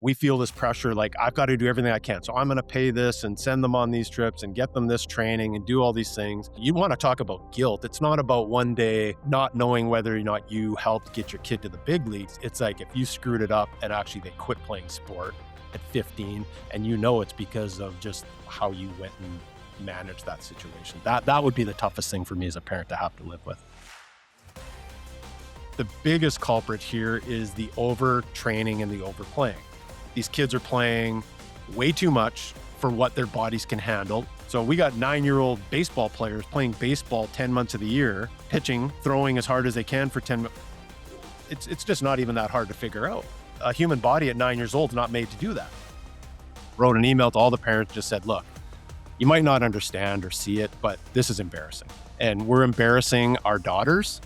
we feel this pressure, like I've got to do everything I can. So I'm going to pay this and send them on these trips and get them this training and do all these things. You want to talk about guilt. It's not about one day not knowing whether or not you helped get your kid to the big leagues. It's like if you screwed it up and actually they quit playing sport at 15 and you know it's because of just how you went and managed that situation. That would be the toughest thing for me as a parent to have to live with. The biggest culprit here is the overtraining and the overplaying. These kids are playing way too much for what their bodies can handle. So we got 9-year-old baseball players playing baseball 10 months of the year, pitching, throwing as hard as they can for 10 months. It's just not even that hard to figure out. A human body at 9 years old is not made to do that. Wrote an email to all the parents, just said, look, you might not understand or see it, but this is embarrassing. And we're embarrassing our daughters.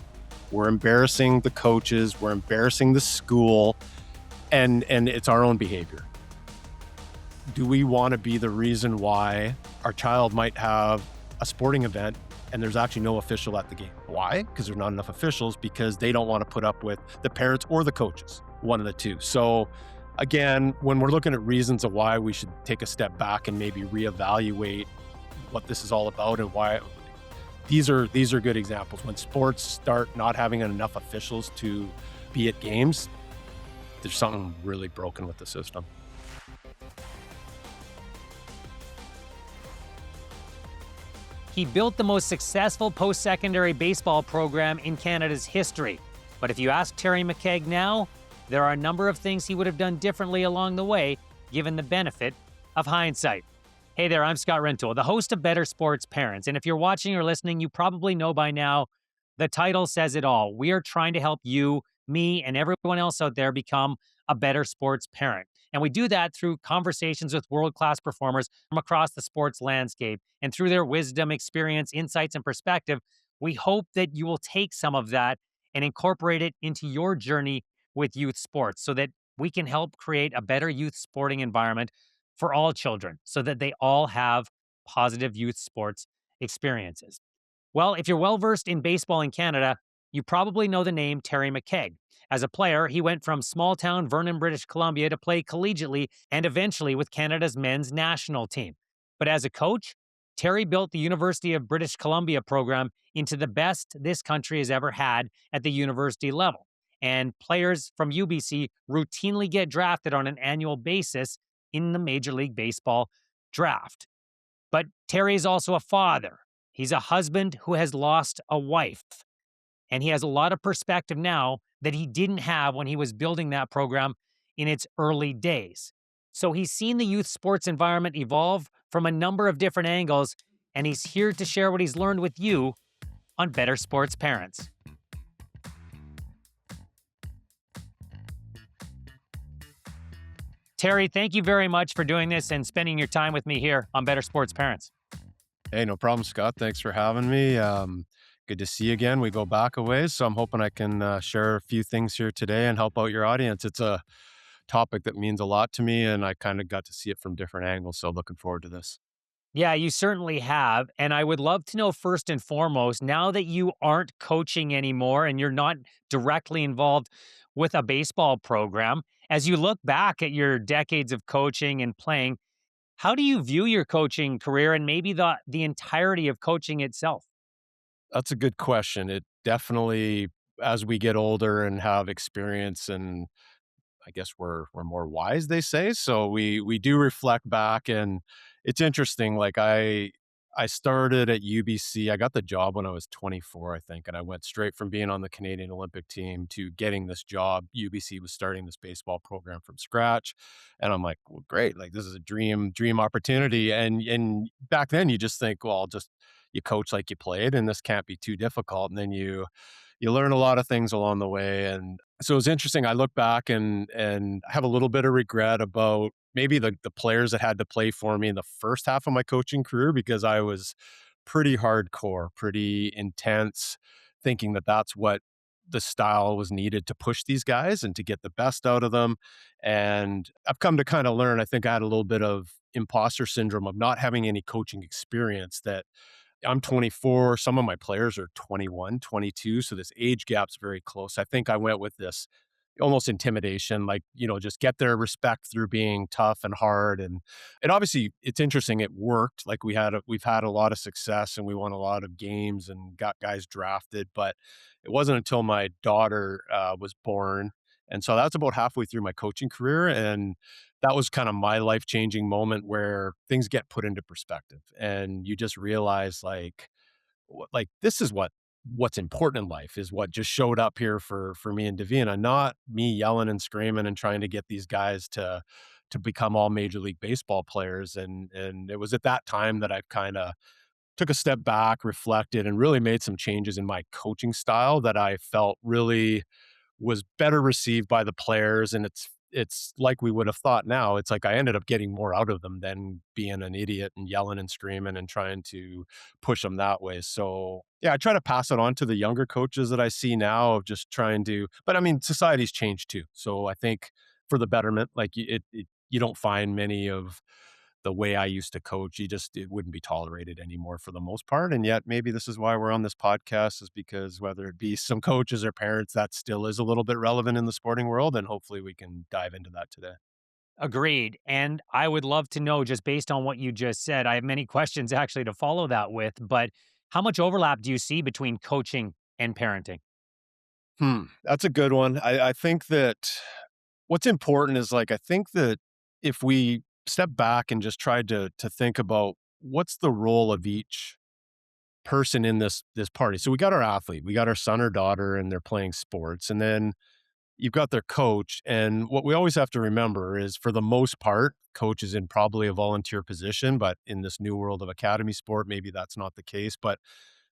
We're embarrassing the coaches. We're embarrassing the school. And it's our own behavior. Do we want to be the reason why our child might have a sporting event and there's actually no official at the game? Why? Because there's not enough officials, because they don't want to put up with the parents or the coaches, one of the two. So again, when we're looking at reasons of why we should take a step back and maybe reevaluate what this is all about and why, these are good examples. When sports start not having enough officials to be at games, there's something really broken with the system. He built the most successful post-secondary baseball program in Canada's history. But if you ask Terry McKaig now, there are a number of things he would have done differently along the way, given the benefit of hindsight. Hey there, I'm Scott Rintoul, the host of Better Sports Parents. And if you're watching or listening, you probably know by now, the title says it all. We are trying to help you, me, and everyone else out there become a better sports parent. And we do that through conversations with world-class performers from across the sports landscape. And through their wisdom, experience, insights, and perspective, we hope that you will take some of that and incorporate it into your journey with youth sports so that we can help create a better youth sporting environment for all children so that they all have positive youth sports experiences. Well, if you're well-versed in baseball in Canada, you probably know the name Terry McKaig. As a player, he went from small-town Vernon, British Columbia to play collegiately and eventually with Canada's men's national team. But as a coach, Terry built the University of British Columbia program into the best this country has ever had at the university level. And players from UBC routinely get drafted on an annual basis in the Major League Baseball draft. But Terry is also a father. He's a husband who has lost a wife. And he has a lot of perspective now that he didn't have when he was building that program in its early days. So he's seen the youth sports environment evolve from a number of different angles, and he's here to share what he's learned with you on Better Sports Parents. Terry, thank you very much for doing this and spending your time with me here on Better Sports Parents. Hey, no problem, Scott. Thanks for having me. Good to see you again. We go back a ways, so I'm hoping I can share a few things here today and help out your audience. It's a topic that means a lot to me, and I kind of got to see it from different angles, so looking forward to this. Yeah, you certainly have. And I would love to know first and foremost, now that you aren't coaching anymore and you're not directly involved with a baseball program, as you look back at your decades of coaching and playing, how do you view your coaching career and maybe the entirety of coaching itself? That's a good question. It definitely, as we get older and have experience, and I guess we're more wise, they say. So we do reflect back, and it's interesting. Like I started at UBC. I got the job when I was 24, I think, and I went straight from being on the Canadian Olympic team to getting this job. UBC was starting this baseball program from scratch, and I'm like, well, great! Like this is a dream opportunity. And back then, you just think, well, just you coach like you played, and this can't be too difficult. And then you learn a lot of things along the way. And so it's interesting. I look back and I have a little bit of regret about maybe the players that had to play for me in the first half of my coaching career, because I was pretty hardcore, pretty intense, thinking that that's what the style was needed to push these guys and to get the best out of them. And I've come to kind of learn, I think I had a little bit of imposter syndrome of not having any coaching experience. That I'm 24. Some of my players are 21, 22. So this age gap's very close. I think I went with this almost intimidation, like, just get their respect through being tough and hard. And obviously it's interesting. It worked. Like we've had a lot of success and we won a lot of games and got guys drafted, but it wasn't until my daughter was born. And so that's about halfway through my coaching career. And that was kind of my life changing moment where things get put into perspective and you just realize like this is what's important in life is what just showed up here for me and Davina, not me yelling and screaming and trying to get these guys to become all Major League Baseball players. And it was at that time that I kind of took a step back, reflected, and really made some changes in my coaching style that I felt really was better received by the players. And it's like we would have thought now. It's like I ended up getting more out of them than being an idiot and yelling and screaming and trying to push them that way. So yeah, I try to pass it on to the younger coaches that I see now of just trying to, but I mean, society's changed too. So I think for the betterment, like you don't find many of the way I used to coach. It wouldn't be tolerated anymore for the most part. And yet maybe this is why we're on this podcast, is because whether it be some coaches or parents, that still is a little bit relevant in the sporting world. And hopefully we can dive into that today. Agreed. And I would love to know, just based on what you just said, I have many questions actually to follow that with, but how much overlap do you see between coaching and parenting? That's a good one. I think that what's important is like, I think that if we step back and just try to think about what's the role of each person in this party. So we got our athlete, we got our son or daughter, and they're playing sports. And then you've got their coach. And what we always have to remember is for the most part, coach is in probably a volunteer position, but in this new world of academy sport, maybe that's not the case. But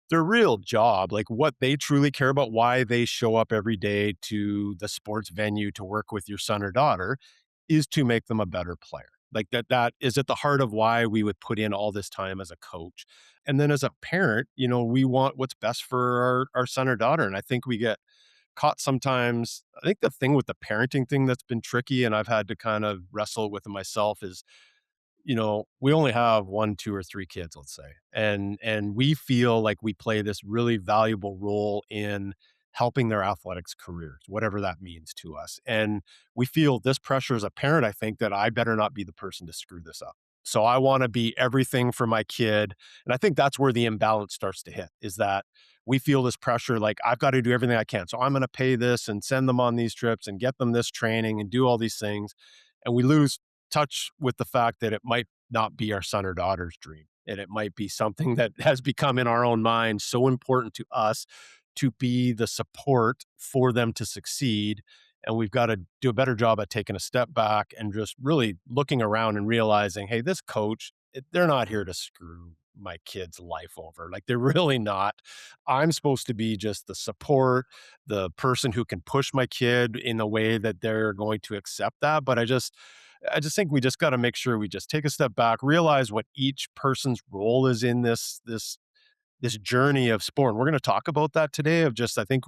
their real job, like what they truly care about, why they show up every day to the sports venue to work with your son or daughter, is to make them a better player. Like that is at the heart of why we would put in all this time as a coach. And then as a parent, we want what's best for our son or daughter. And I think we get caught sometimes. I think the thing with the parenting thing that's been tricky, and I've had to kind of wrestle with it myself, is we only have 1, 2, or 3 kids, let's say, and we feel like we play this really valuable role in helping their athletics careers, whatever that means to us. And we feel this pressure as a parent, I think, that I better not be the person to screw this up. So I want to be everything for my kid. And I think that's where the imbalance starts to hit, is that we feel this pressure like I've got to do everything I can. So I'm going to pay this and send them on these trips and get them this training and do all these things. And we lose touch with the fact that it might not be our son or daughter's dream. And it might be something that has become in our own mind so important to us to be the support for them to succeed. And we've got to do a better job at taking a step back and just really looking around and realizing, hey, this coach, they're not here to screw my kid's life over. Like they're really not. I'm supposed to be just the support, the person who can push my kid in a way that they're going to accept that. But I just think we just got to make sure we just take a step back, realize what each person's role is in this journey of sport. And we're going to talk about that today of just, I think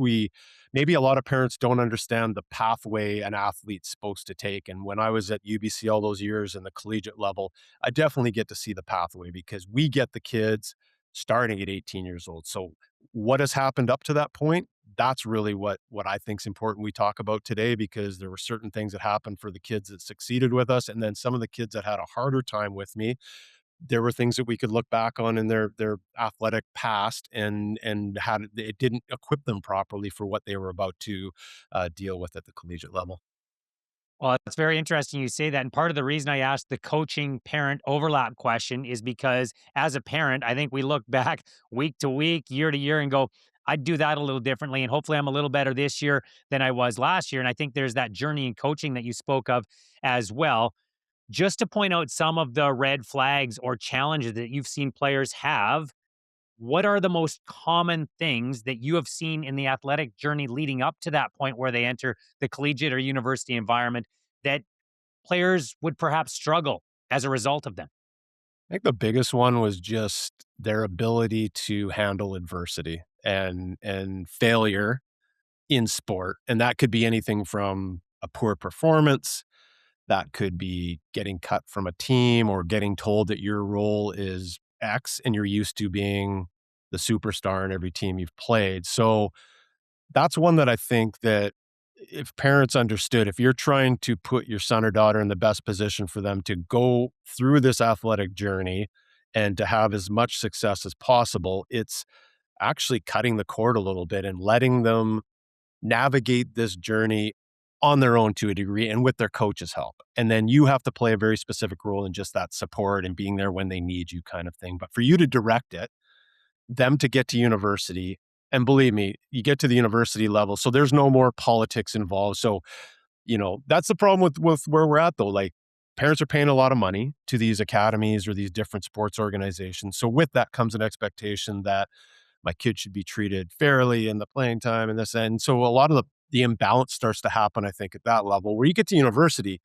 maybe a lot of parents don't understand the pathway an athlete's supposed to take. And when I was at UBC all those years in the collegiate level, I definitely get to see the pathway because we get the kids starting at 18 years old. So what has happened up to that point? That's really what I think is important we talk about today, because there were certain things that happened for the kids that succeeded with us. And then some of the kids that had a harder time with me, there were things that we could look back on in their athletic past and had it didn't equip them properly for what they were about to deal with at the collegiate level. Well, it's very interesting you say that. And part of the reason I asked the coaching parent overlap question is because as a parent, I think we look back week to week, year to year, and go, I'd do that a little differently. And hopefully I'm a little better this year than I was last year. And I think there's that journey in coaching that you spoke of as well. Just to point out some of the red flags or challenges that you've seen players have, what are the most common things that you have seen in the athletic journey leading up to that point where they enter the collegiate or university environment that players would perhaps struggle as a result of them? I think the biggest one was just their ability to handle adversity and failure in sport. And that could be anything from a poor performance, that could be getting cut from a team or getting told that your role is X and you're used to being the superstar in every team you've played. So that's one that I think that if parents understood, if you're trying to put your son or daughter in the best position for them to go through this athletic journey and to have as much success as possible, it's actually cutting the cord a little bit and letting them navigate this journey on their own to a degree and with their coach's help. And then you have to play a very specific role in just that support and being there when they need you kind of thing. But for you to direct it, them to get to university, and believe me, you get to the university level, so there's no more politics involved. So, that's the problem with where we're at though. Like parents are paying a lot of money to these academies or these different sports organizations. So with that comes an expectation that my kid should be treated fairly in the playing time and this. And so a lot of the imbalance starts to happen, I think, at that level. Where you get to university,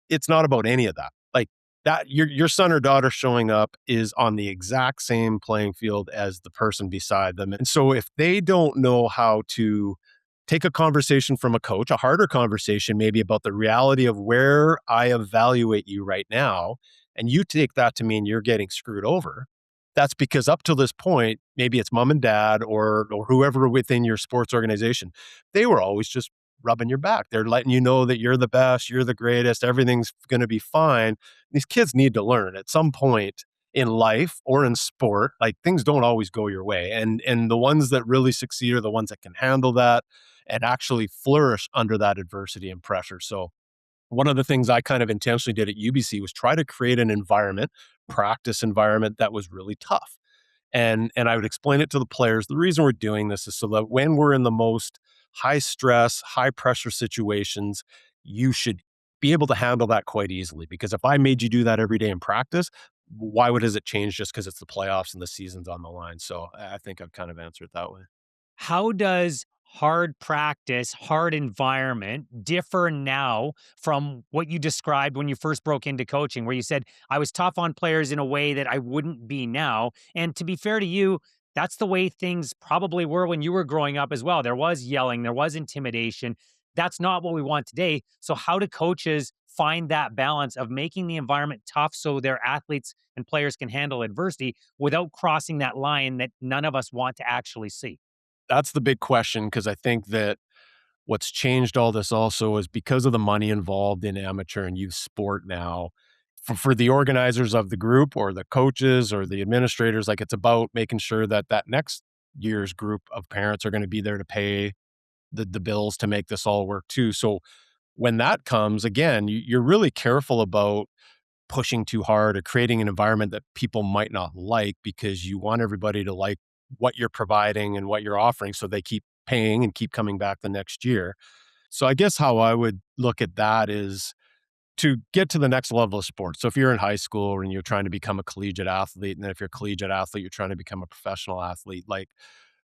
it's not about any of that. Like that, your son or daughter showing up is on the exact same playing field as the person beside them. And so if they don't know how to take a conversation from a coach, a harder conversation maybe about the reality of where I evaluate you right now, and you take that to mean you're getting screwed over, that's because up till this point, maybe it's mom and dad or whoever within your sports organization, they were always just rubbing your back. They're letting you know that you're the best, you're the greatest, everything's going to be fine. These kids need to learn at some point in life or in sport, like things don't always go your way. And the ones that really succeed are the ones that can handle that and actually flourish under that adversity and pressure. So one of the things I kind of intentionally did at UBC was try to create an environment, practice environment that was really tough. And I would explain it to the players. The reason we're doing this is so that when we're in the most high stress, high pressure situations, you should be able to handle that quite easily. Because if I made you do that every day in practice, why would does it change just because it's the playoffs and the season's on the line? So I think I've kind of answered it that way. How does hard practice, hard environment differ now from what you described when you first broke into coaching, where you said, I was tough on players in a way that I wouldn't be now? And to be fair to you, that's the way things probably were when you were growing up as well. There was yelling, there was intimidation. That's not what we want today. So, how do coaches find that balance of making the environment tough so their athletes and players can handle adversity without crossing that line that none of us want to actually see? That's the big question because I think that what's changed all this also is because of the money involved in amateur and youth sport now, for the organizers of the group or the coaches or the administrators, like it's about making sure that that next year's group of parents are going to be there to pay the bills to make this all work too. So when that comes, again, you're really careful about pushing too hard or creating an environment that people might not like because you want everybody to like what you're providing and what you're offering so they keep paying and keep coming back the next year. So I guess how I would look at that is to get to the next level of sports. So if you're in high school and you're trying to become a collegiate athlete, and then if you're a collegiate athlete, you're trying to become a professional athlete, like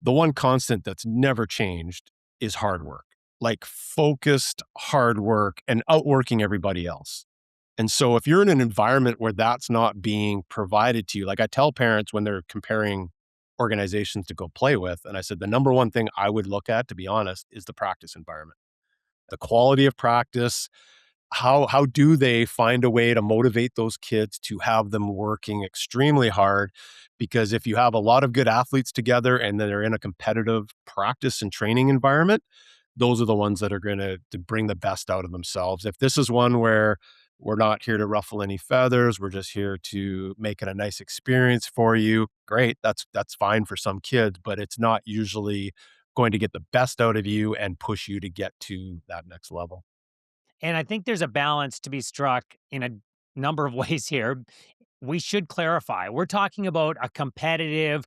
the one constant that's never changed is hard work, like focused hard work and outworking everybody else. And so if you're in an environment where that's not being provided to you, like I tell parents when they're comparing organizations to go play with, and I said, the number one thing I would look at, to be honest, is the practice environment, the quality of practice. How do they find a way to motivate those kids to have them working extremely hard? Because if you have a lot of good athletes together and they're in a competitive practice and training environment, those are the ones that are going to bring the best out of themselves. If this is one where we're not here to ruffle any feathers, we're just here to make it a nice experience for you, great. That's fine for some kids, but it's not usually going to get the best out of you and push you to get to that next level. And I think there's a balance to be struck in a number of ways here. We should clarify. We're talking about a competitive,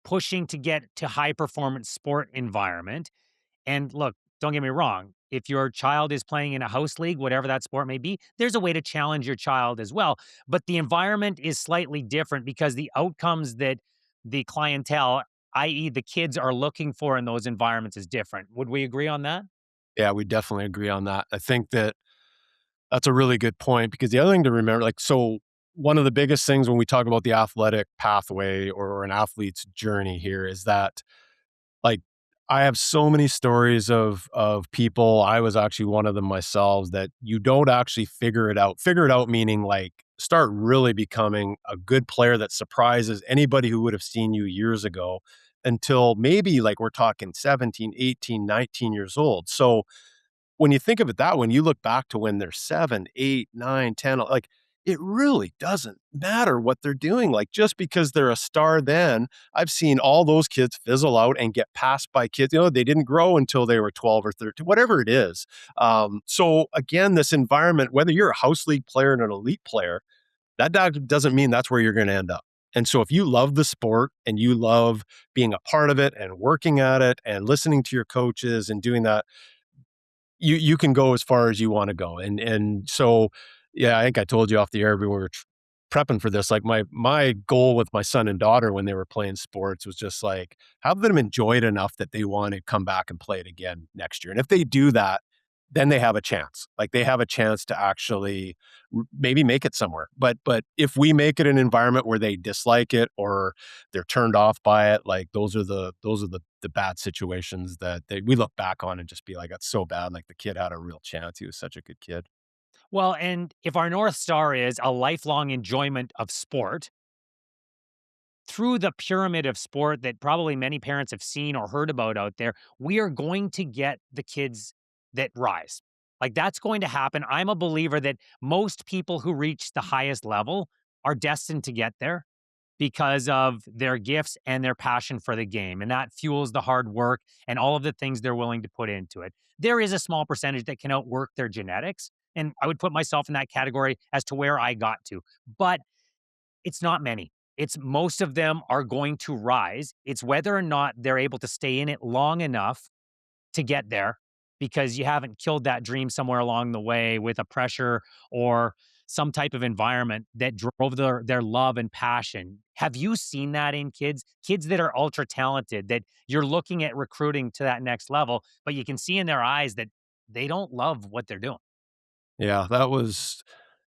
pushing to get to high performance sport environment. And look, don't get me wrong. If your child is playing in a house league, whatever that sport may be, there's a way to challenge your child as well. But the environment is slightly different because the outcomes that the clientele, i.e., the kids, are looking for in those environments is different. Would we agree on that? Yeah, we definitely agree on that. I think that that's a really good point because the other thing to remember, like, so one of the biggest things when we talk about the athletic pathway or an athlete's journey here is that, like, I have so many stories of people. I was actually one of them myself that you don't actually figure it out. Figure it out meaning like start really becoming a good player that surprises anybody who would have seen you years ago until maybe like we're talking 17, 18, 19 years old. So when you think of it that when you look back to when they're 7, 8, 9, 10, like, it really doesn't matter what they're doing. Like, just because they're a star then, I've seen all those kids fizzle out and get passed by kids, they didn't grow until they were 12 or 13, whatever it is. So again, this environment, whether you're a house league player and an elite player, that doesn't mean that's where you're gonna end up. And so if you love the sport and you love being a part of it and working at it and listening to your coaches and doing that, you can go as far as you wanna go. And so, yeah, I think I told you off the air when we were prepping for this, like, my goal with my son and daughter when they were playing sports was just, like, have them enjoy it enough that they wanna come back and play it again next year. And if they do that, then they have a chance. Like, they have a chance to actually maybe make it somewhere. But if we make it an environment where they dislike it or they're turned off by it, like, those are the bad situations that we look back on and just be like, "That's so bad." Like, the kid had a real chance. He was such a good kid. Well, and if our North Star is a lifelong enjoyment of sport, through the pyramid of sport that probably many parents have seen or heard about out there, we are going to get the kids that rise. Like that's going to happen. I'm a believer that most people who reach the highest level are destined to get there because of their gifts and their passion for the game. And that fuels the hard work and all of the things they're willing to put into it. There is a small percentage that can outwork their genetics. And I would put myself in that category as to where I got to. But it's not many. It's most of them are going to rise. It's whether or not they're able to stay in it long enough to get there because you haven't killed that dream somewhere along the way with a pressure or some type of environment that drove their love and passion. Have you seen that in kids? Kids that are ultra talented that you're looking at recruiting to that next level, but you can see in their eyes that they don't love what they're doing. Yeah, that was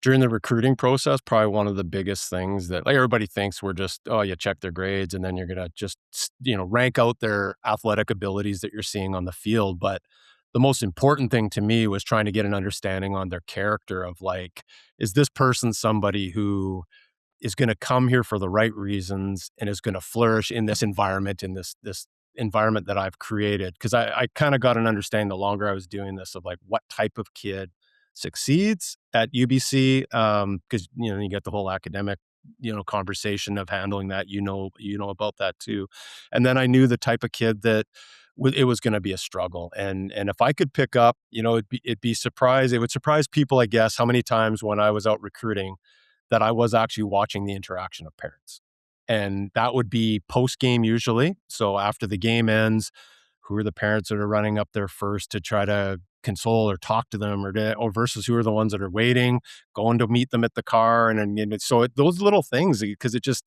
during the recruiting process, probably one of the biggest things that, like, everybody thinks we're just, oh, you check their grades and then you're gonna just, rank out their athletic abilities that you're seeing on the field. But the most important thing to me was trying to get an understanding on their character of, like, is this person somebody who is gonna come here for the right reasons and is gonna flourish in this environment, in this environment that I've created? Because I kinda got an understanding the longer I was doing this of, like, what type of kid succeeds at UBC, because, you get the whole academic, conversation of handling that, you know about that too. And then I knew the type of kid that it was gonna be a struggle, and if I could pick up, it would surprise people, I guess, how many times when I was out recruiting that I was actually watching the interaction of parents. And that would be post-game usually. So after the game ends, who are the parents that are running up there first to try to console or talk to them or versus who are the ones that are waiting, going to meet them at the car. Those little things, because it's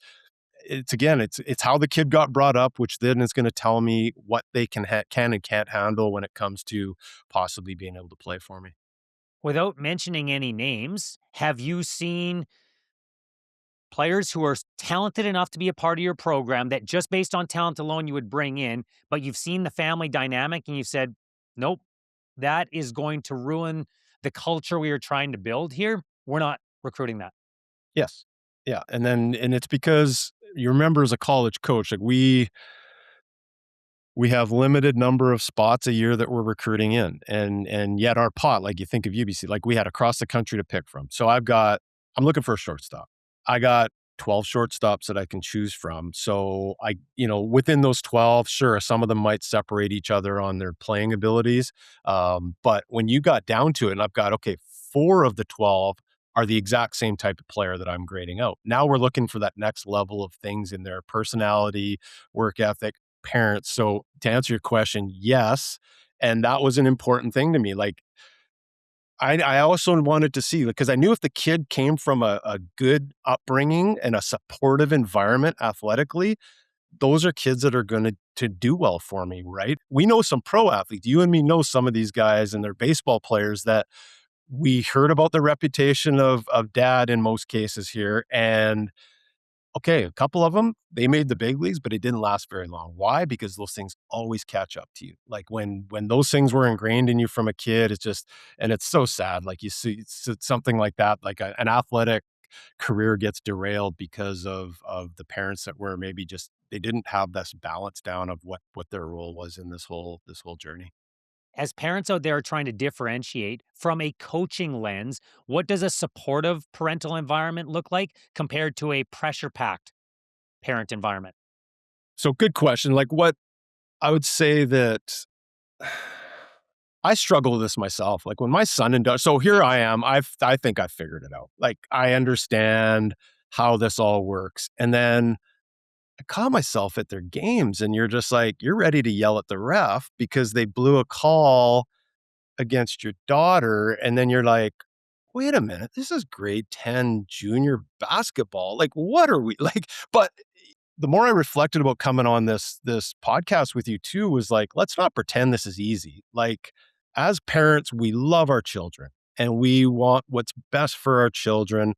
again, it's how the kid got brought up, which then is going to tell me what they can and can't handle when it comes to possibly being able to play for me. Without mentioning any names, have you seen players who are talented enough to be a part of your program that just based on talent alone you would bring in, but you've seen the family dynamic and you said, nope, that is going to ruin the culture we are trying to build here. We're not recruiting that. Yes. Yeah. And it's because you remember as a college coach, like we have limited number of spots a year that we're recruiting in. And yet our pot, like you think of UBC, like we had across the country to pick from. So I'm looking for a shortstop. I got 12 shortstops that I can choose from. So within those 12, sure, some of them might separate each other on their playing abilities. But when you got down to it, and I've got, okay, 4 of the 12 are the exact same type of player that I'm grading out. Now we're looking for that next level of things in their personality, work ethic, parents. So to answer your question, yes. And that was an important thing to me. Like, I also wanted to see, because I knew if the kid came from a good upbringing and a supportive environment athletically, those are kids that are going to do well for me, right? We know some pro athletes. You and me know some of these guys and they're baseball players that we heard about the reputation of dad in most cases here. And okay, a couple of them, they made the big leagues, but it didn't last very long. Why? Because those things always catch up to you. Like when those things were ingrained in you from a kid, it's just, and it's so sad. Like you see it's something like that, like an athletic career gets derailed because of the parents that were maybe just, they didn't have this balance down of what their role was in this whole journey. As parents out there trying to differentiate from a coaching lens, what does a supportive parental environment look like compared to a pressure packed parent environment? So good question. Like what I would say that I struggle with this myself. Like when my son and daughter, so here I am, I think I figured it out. Like I understand how this all works. And then I caught myself at their games and you're just like, you're ready to yell at the ref because they blew a call against your daughter. And then you're like, wait a minute, this is grade 10 junior basketball. Like, what are we like? But the more I reflected about coming on this podcast with you too, was like, let's not pretend this is easy. Like, as parents, we love our children and we want what's best for our children.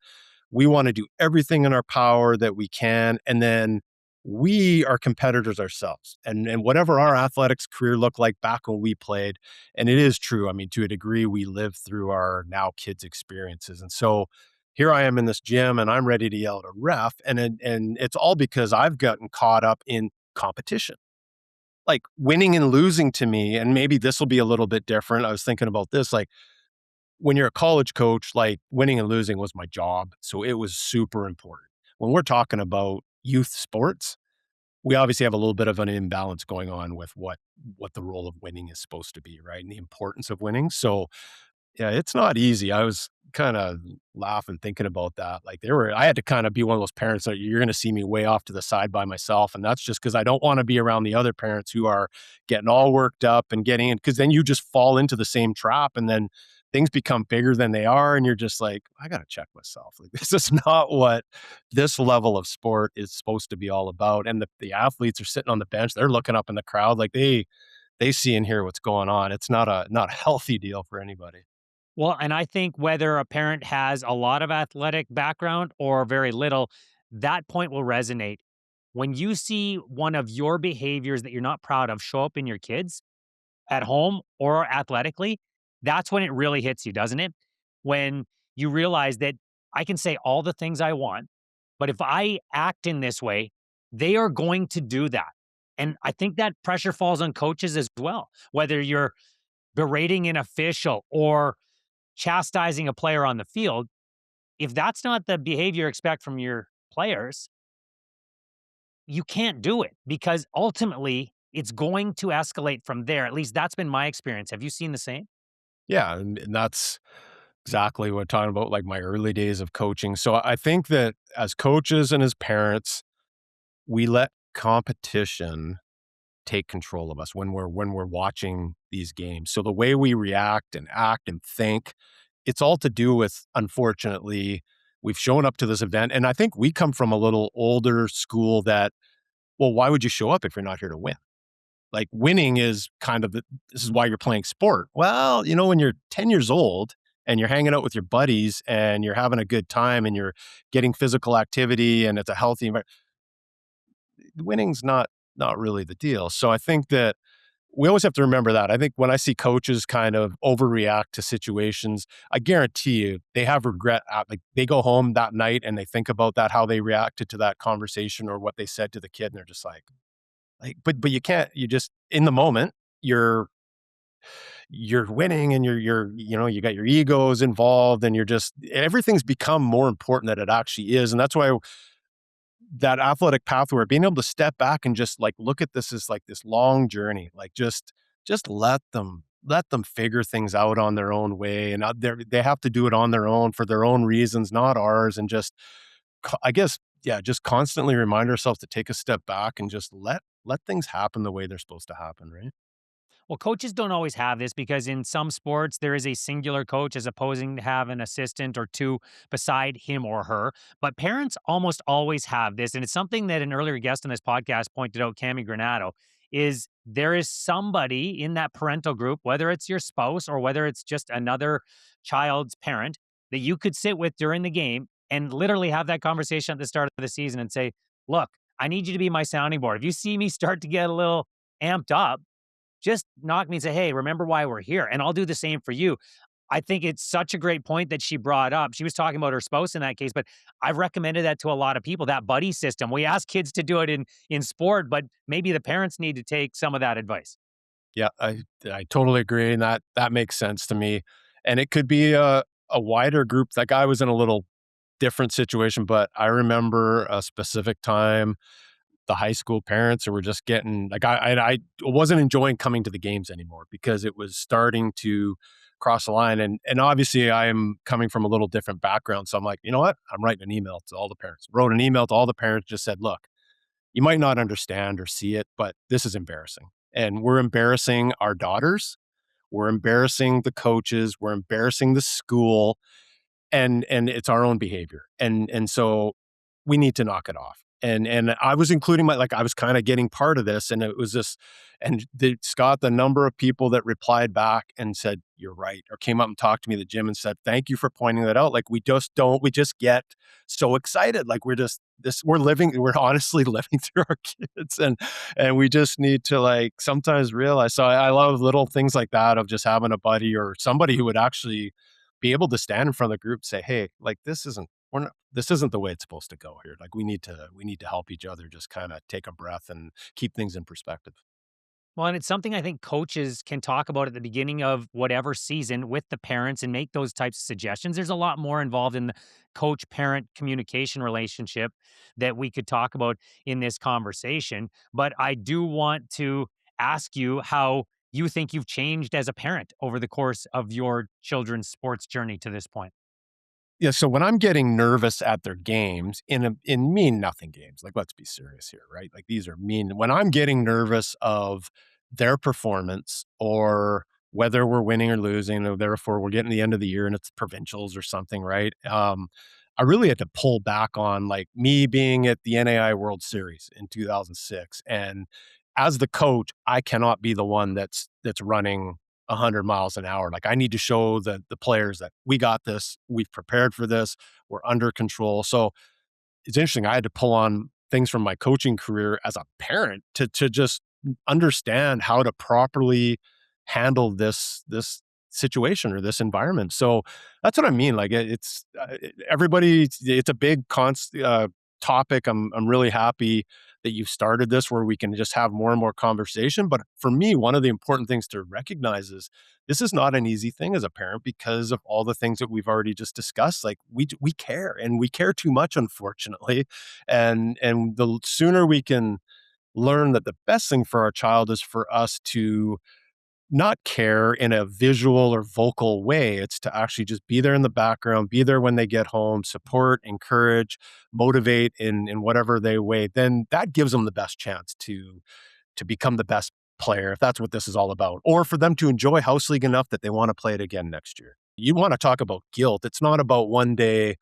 We want to do everything in our power that we can. And then we are competitors ourselves. And whatever our athletics career looked like back when we played, and it is true. I mean, to a degree, we live through our now kids' experiences. And so here I am in this gym and I'm ready to yell at a ref. And it's all because I've gotten caught up in competition. Like winning and losing to me, and maybe this will be a little bit different. I was thinking about this, like when you're a college coach, like winning and losing was my job. So it was super important. When we're talking about youth sports, we obviously have a little bit of an imbalance going on with what the role of winning is supposed to be, right? And the importance of winning. So yeah, it's not easy. I was kind of laughing thinking about that. Like I had to kind of be one of those parents that you're going to see me way off to the side by myself. And that's just because I don't want to be around the other parents who are getting all worked up and getting in, because then you just fall into the same trap and then things become bigger than they are. And you're just like, I got to check myself. Like, this is not what this level of sport is supposed to be all about. And the athletes are sitting on the bench. They're looking up in the crowd like they see and hear what's going on. It's not a healthy deal for anybody. Well, and I think whether a parent has a lot of athletic background or very little, that point will resonate. When you see one of your behaviors that you're not proud of show up in your kids at home or athletically, that's when it really hits you, doesn't it? When you realize that I can say all the things I want, but if I act in this way, they are going to do that. And I think that pressure falls on coaches as well, whether you're berating an official or chastising a player on the field, if that's not the behavior you expect from your players, you can't do it because ultimately it's going to escalate from there. At least that's been my experience. Have you seen the same? Yeah, and that's exactly what I'm talking about, like my early days of coaching. So I think that as coaches and as parents, we let competition take control of us when we're watching these games. So the way we react and act and think, it's all to do with, unfortunately, we've shown up to this event. And I think we come from a little older school that, well, why would you show up if you're not here to win? Like winning is kind of this is why you're playing sport. Well, when you're 10 years old and you're hanging out with your buddies and you're having a good time and you're getting physical activity and it's a healthy environment, winning's not really the deal. So I think that we always have to remember that. I think when I see coaches kind of overreact to situations, I guarantee you they have regret. Like they go home that night and they think about that, how they reacted to that conversation or what they said to the kid, and they're just like, but you can't. You just in the moment, you're winning, and you got your egos involved, and you're just everything's become more important than it actually is, and that's why that athletic pathway, being able to step back and just like look at this as like this long journey, like just let them figure things out on their own way, and they have to do it on their own for their own reasons, not ours, and just I guess yeah, just constantly remind ourselves to take a step back and just let things happen the way they're supposed to happen, right? Well, coaches don't always have this because in some sports there is a singular coach as opposing to have an assistant or two beside him or her. But parents almost always have this, and it's something that an earlier guest on this podcast pointed out, Cami Granado, is there is somebody in that parental group, whether it's your spouse or whether it's just another child's parent, that you could sit with during the game and literally have that conversation at the start of the season and say, "Look, I need you to be my sounding board. If you see me start to get a little amped up, just knock me and say, "Hey, remember why we're here?" And I'll do the same for you. I think it's such a great point that she brought up. She was talking about her spouse in that case, but I've recommended that to a lot of people, that buddy system. We ask kids to do it in sport, but maybe the parents need to take some of that advice. Yeah, I totally agree, and that makes sense to me. And it could be a wider group. Like I was in a little different situation, but I remember a specific time the high school parents who were just getting like I wasn't enjoying coming to the games anymore because it was starting to cross the line. And obviously I am coming from a little different background. So I'm like, you know what? I'm writing an email to all the parents. Wrote an email to all the parents, just said, look, you might not understand or see it, but this is embarrassing. And we're embarrassing our daughters. We're embarrassing the coaches. We're embarrassing the school and it's our own behavior. And so we need to knock it off. And I was including my like I was kind of getting part of this, and it was this, and Scott, the number of people that replied back and said you're right, or came up and talked to me at the gym and said thank you for pointing that out. Like we just get so excited, like we're honestly living through our kids, and we just need to like sometimes realize. So I love little things like that of just having a buddy or somebody who would actually be able to stand in front of the group and say, "Hey, like this isn't the way it's supposed to go here. Like we need to help each other just kind of take a breath and keep things in perspective." Well, and it's something I think coaches can talk about at the beginning of whatever season with the parents and make those types of suggestions. There's a lot more involved in the coach parent communication relationship that we could talk about in this conversation. But I do want to ask you how you think you've changed as a parent over the course of your children's sports journey to this point. Yeah, so when I'm getting nervous at their games in mean nothing games, like let's be serious here, right? Like these are mean. When I'm getting nervous of their performance or whether we're winning or losing, or therefore we're getting to the end of the year and it's provincials or something, right? I really had to pull back on like me being at the NAI World Series in 2006, and as the coach, I cannot be the one that's running 100 miles an hour. Like I need to show the players that we got this, we've prepared for this, we're under control. So it's interesting. I had to pull on things from my coaching career as a parent to just understand how to properly handle this situation or this environment. So that's what I mean. Like everybody. It's a big topic. I'm really happy that you've started this where we can just have more and more conversation. But for me, one of the important things to recognize is this is not an easy thing as a parent because of all the things that we've already just discussed. Like we care and we care too much, unfortunately. And the sooner we can learn that the best thing for our child is for us to not care in a visual or vocal way. It's to actually just be there in the background, be there when they get home, support, encourage, motivate in whatever they way, then that gives them the best chance to become the best player, if that's what this is all about, or for them to enjoy house league enough that they want to play it again next year. You want to talk about guilt. It's not about one day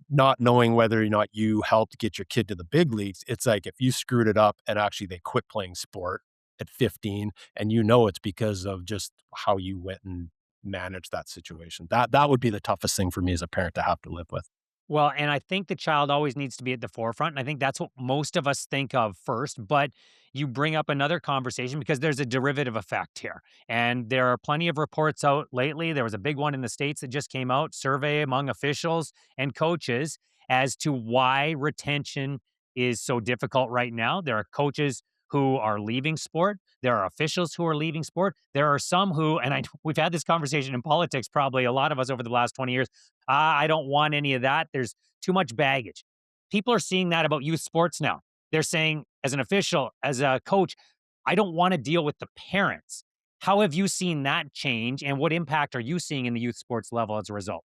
not knowing whether or not you helped get your kid to the big leagues. It's like if you screwed it up and actually they quit playing sport at 15 and you know it's because of just how you went and managed that situation. That would be the toughest thing for me as a parent to have to live with. Well, and I think the child always needs to be at the forefront. And I think that's what most of us think of first. But you bring up another conversation because there's a derivative effect here. And there are plenty of reports out lately. There was a big one in the States that just came out, survey among officials and coaches as to why retention is so difficult right now. There are coaches who are leaving sport. There are officials who are leaving sport. There are some who, and we've had this conversation in politics, probably a lot of us over the last 20 years. I don't want any of that. There's too much baggage. People are seeing that about youth sports now. They're saying, as an official, as a coach, I don't want to deal with the parents. How have you seen that change, and what impact are you seeing in the youth sports level as a result?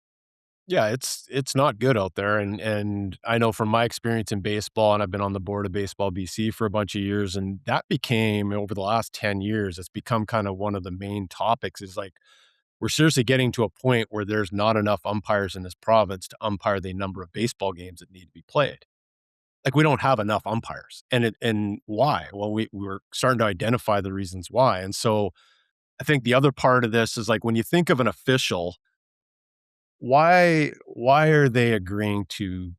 Yeah, it's not good out there, and I know from my experience in baseball, and I've been on the board of Baseball BC for a bunch of years, and that became over the last 10 years, it's become kind of one of the main topics is like we're seriously getting to a point where there's not enough umpires in this province to umpire the number of baseball games that need to be played. Like we don't have enough umpires. And why? Well, we're starting to identify the reasons why. And so I think the other part of this is like when you think of an official, why are they agreeing to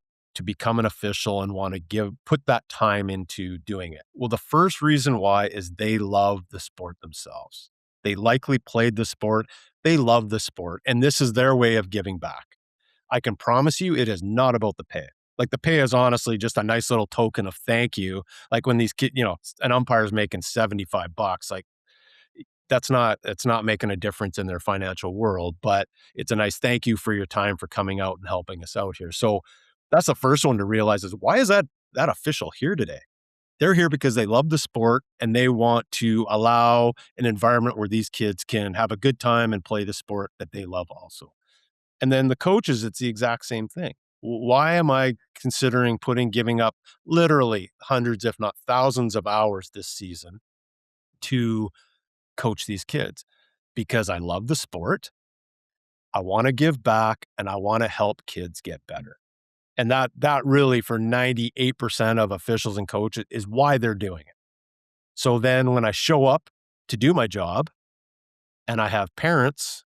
become an official and want to put that time into doing it? Well, the first reason why is they love the sport themselves. They likely played the sport, they love the sport, and this is their way of giving back. I can promise you it is not about the pay. Like the pay is honestly just a nice little token of thank you. Like when these kids, an umpire is making $75, like it's not making a difference in their financial world, but it's a nice thank you for your time for coming out and helping us out here. So that's the first one to realize is why is that official here today? They're here because they love the sport and they want to allow an environment where these kids can have a good time and play the sport that they love also. And then the coaches, it's the exact same thing. Why am I considering giving up literally hundreds, if not thousands of hours this season to coach these kids? Because I love the sport. I want to give back and I want to help kids get better. And that really for 98% of officials and coaches is why they're doing it. So then when I show up to do my job and I have parents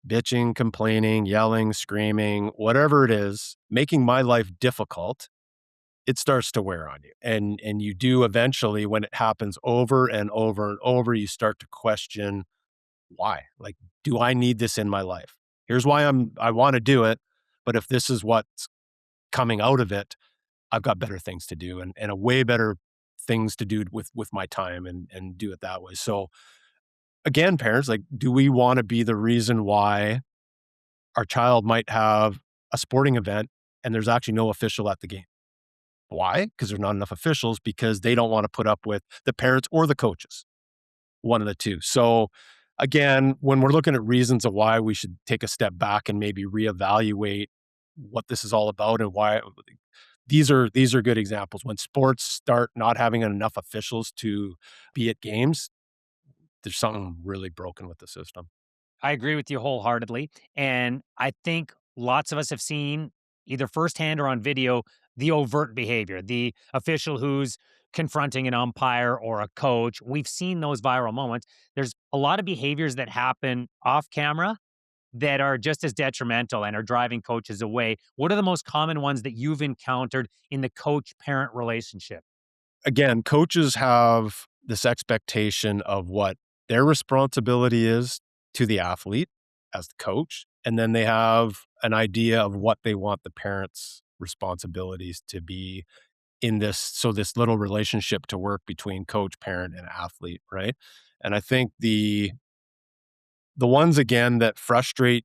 bitching, complaining, yelling, screaming, whatever it is, making my life difficult, it starts to wear on you. And you do eventually, when it happens over and over and over, you start to question why? Like, do I need this in my life? Here's why I want to do it, but if this is what's coming out of it, I've got better things to do and a way better things to do with my time and do it that way. So again, parents, like, do we want to be the reason why our child might have a sporting event and there's actually no official at the game? Why? Because there's not enough officials, because they don't want to put up with the parents or the coaches, one of the two. So again, when we're looking at reasons of why we should take a step back and maybe reevaluate what this is all about and why these are good examples. When sports start not having enough officials to be at games, there's something really broken with the system. I agree with you wholeheartedly. And I think lots of us have seen either firsthand or on video the overt behavior, the official who's confronting an umpire or a coach. We've seen those viral moments. There's a lot of behaviors that happen off camera that are just as detrimental and are driving coaches away. What are the most common ones that you've encountered in the coach parent relationship? Again, coaches have this expectation of what their responsibility is to the athlete as the coach, and then they have an idea of what they want the parents' responsibilities to be in this, so this little relationship to work between coach, parent, and athlete, right? And I think the ones again that frustrate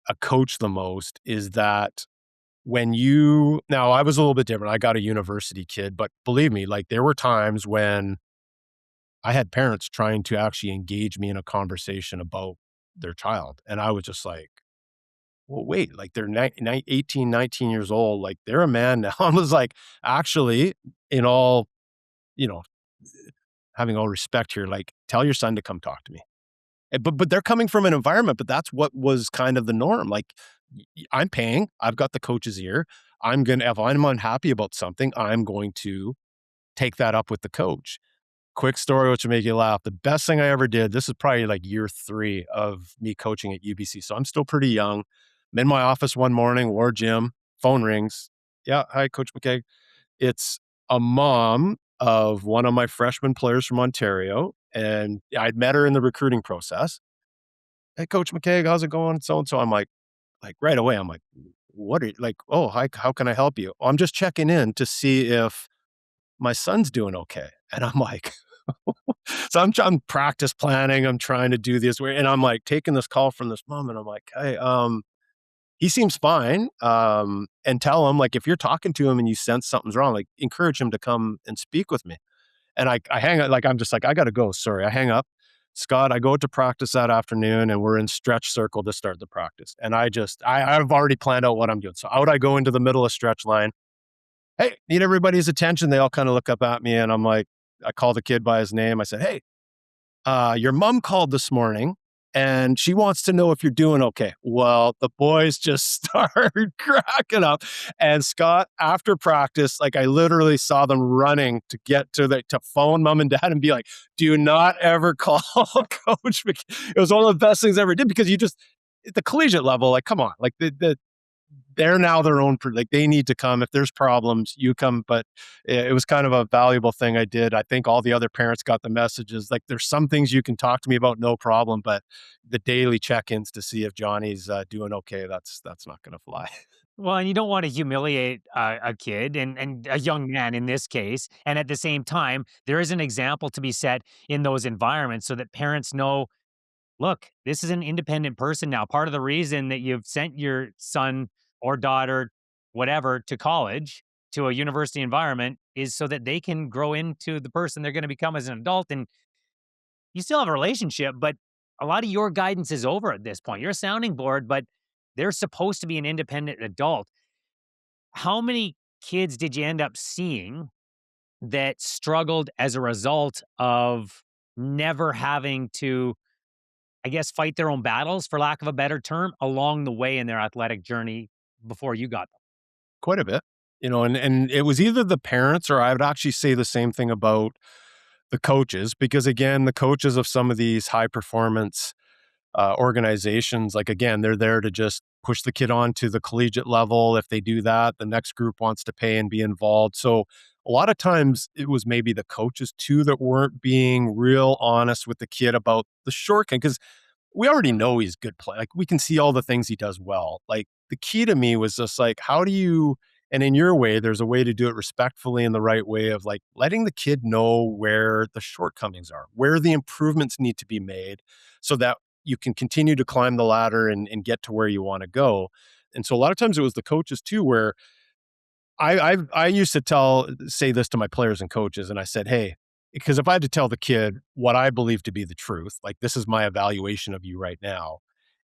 a coach the most is that when you now I was a little bit different. I got a university kid, but believe me, like there were times when I had parents trying to actually engage me in a conversation about their child. And I was just like, well, wait, like they're 18, 19 years old. Like they're a man now. I was like, actually, in all, you know, having all respect here, like tell your son to come talk to me. But they're coming from an environment, but that's what was kind of the norm. Like I'm paying, I've got the coach's ear. If I'm unhappy about something, I'm going to take that up with the coach. Quick story, which will make you laugh. The best thing I ever did, this is probably like year 3 of me coaching at UBC. So I'm still pretty young. I'm in my office one morning, wore gym, phone rings. Yeah, hi, Coach McKaig. It's a mom of one of my freshman players from Ontario. And I'd met her in the recruiting process. Hey, Coach McKaig, how's it going? So and so. I'm like right away, I'm like, what are you like? Oh, hi, how can I help you? I'm just checking in to see if my son's doing okay. And I'm like, so I'm practice planning. I'm trying to do this and I'm like taking this call from this mom and I'm like, hey, he seems fine. And tell him like, if you're talking to him and you sense something's wrong, like encourage him to come and speak with me. And I hang up, like, I'm just like, I got to go. Sorry. I hang up. Scott, I go to practice that afternoon and we're in stretch circle to start the practice. And I've already planned out what I'm doing. So out I go into the middle of stretch line. Hey, need everybody's attention. They all kind of look up at me and I'm like, I call the kid by his name. I said, hey, your mom called this morning and she wants to know if you're doing okay. Well, the boys just started cracking up. And Scott, after practice, like I literally saw them running to get to phone mom and dad and be like, do not ever call Coach McKay. It was one of the best things I ever did because you just, at the collegiate level, like, come on, like they're now their own, like they need to come. If there's problems, you come. But it was kind of a valuable thing I did. I think all the other parents got the messages. Like there's some things you can talk to me about, no problem. But the daily check-ins to see if Johnny's doing okay, that's not going to fly. Well, and you don't want to humiliate a kid and a young man in this case. And at the same time, there is an example to be set in those environments so that parents know, look, this is an independent person now. Part of the reason that you've sent your son or daughter, whatever, to college, to a university environment is so that they can grow into the person they're going to become as an adult. And you still have a relationship, but a lot of your guidance is over at this point. You're a sounding board, but they're supposed to be an independent adult. How many kids did you end up seeing that struggled as a result of never having to, I guess, fight their own battles, for lack of a better term, along the way in their athletic journey before you got them? Quite a bit, and it was either the parents or I would actually say the same thing about the coaches because again, the coaches of some of these high performance organizations, like again, they're there to just push the kid on to the collegiate level. If they do that, the next group wants to pay and be involved. So a lot of times it was maybe the coaches too that weren't being real honest with the kid about the shortcoming because we already know he's good play. Like we can see all the things he does well. Like the key to me was just like, how do you, and in your way, there's a way to do it respectfully in the right way of like letting the kid know where the shortcomings are, where the improvements need to be made so that you can continue to climb the ladder and get to where you want to go. And so a lot of times it was the coaches too, where I used to say this to my players and coaches, and I said, hey, because if I had to tell the kid what I believe to be the truth, like this is my evaluation of you right now,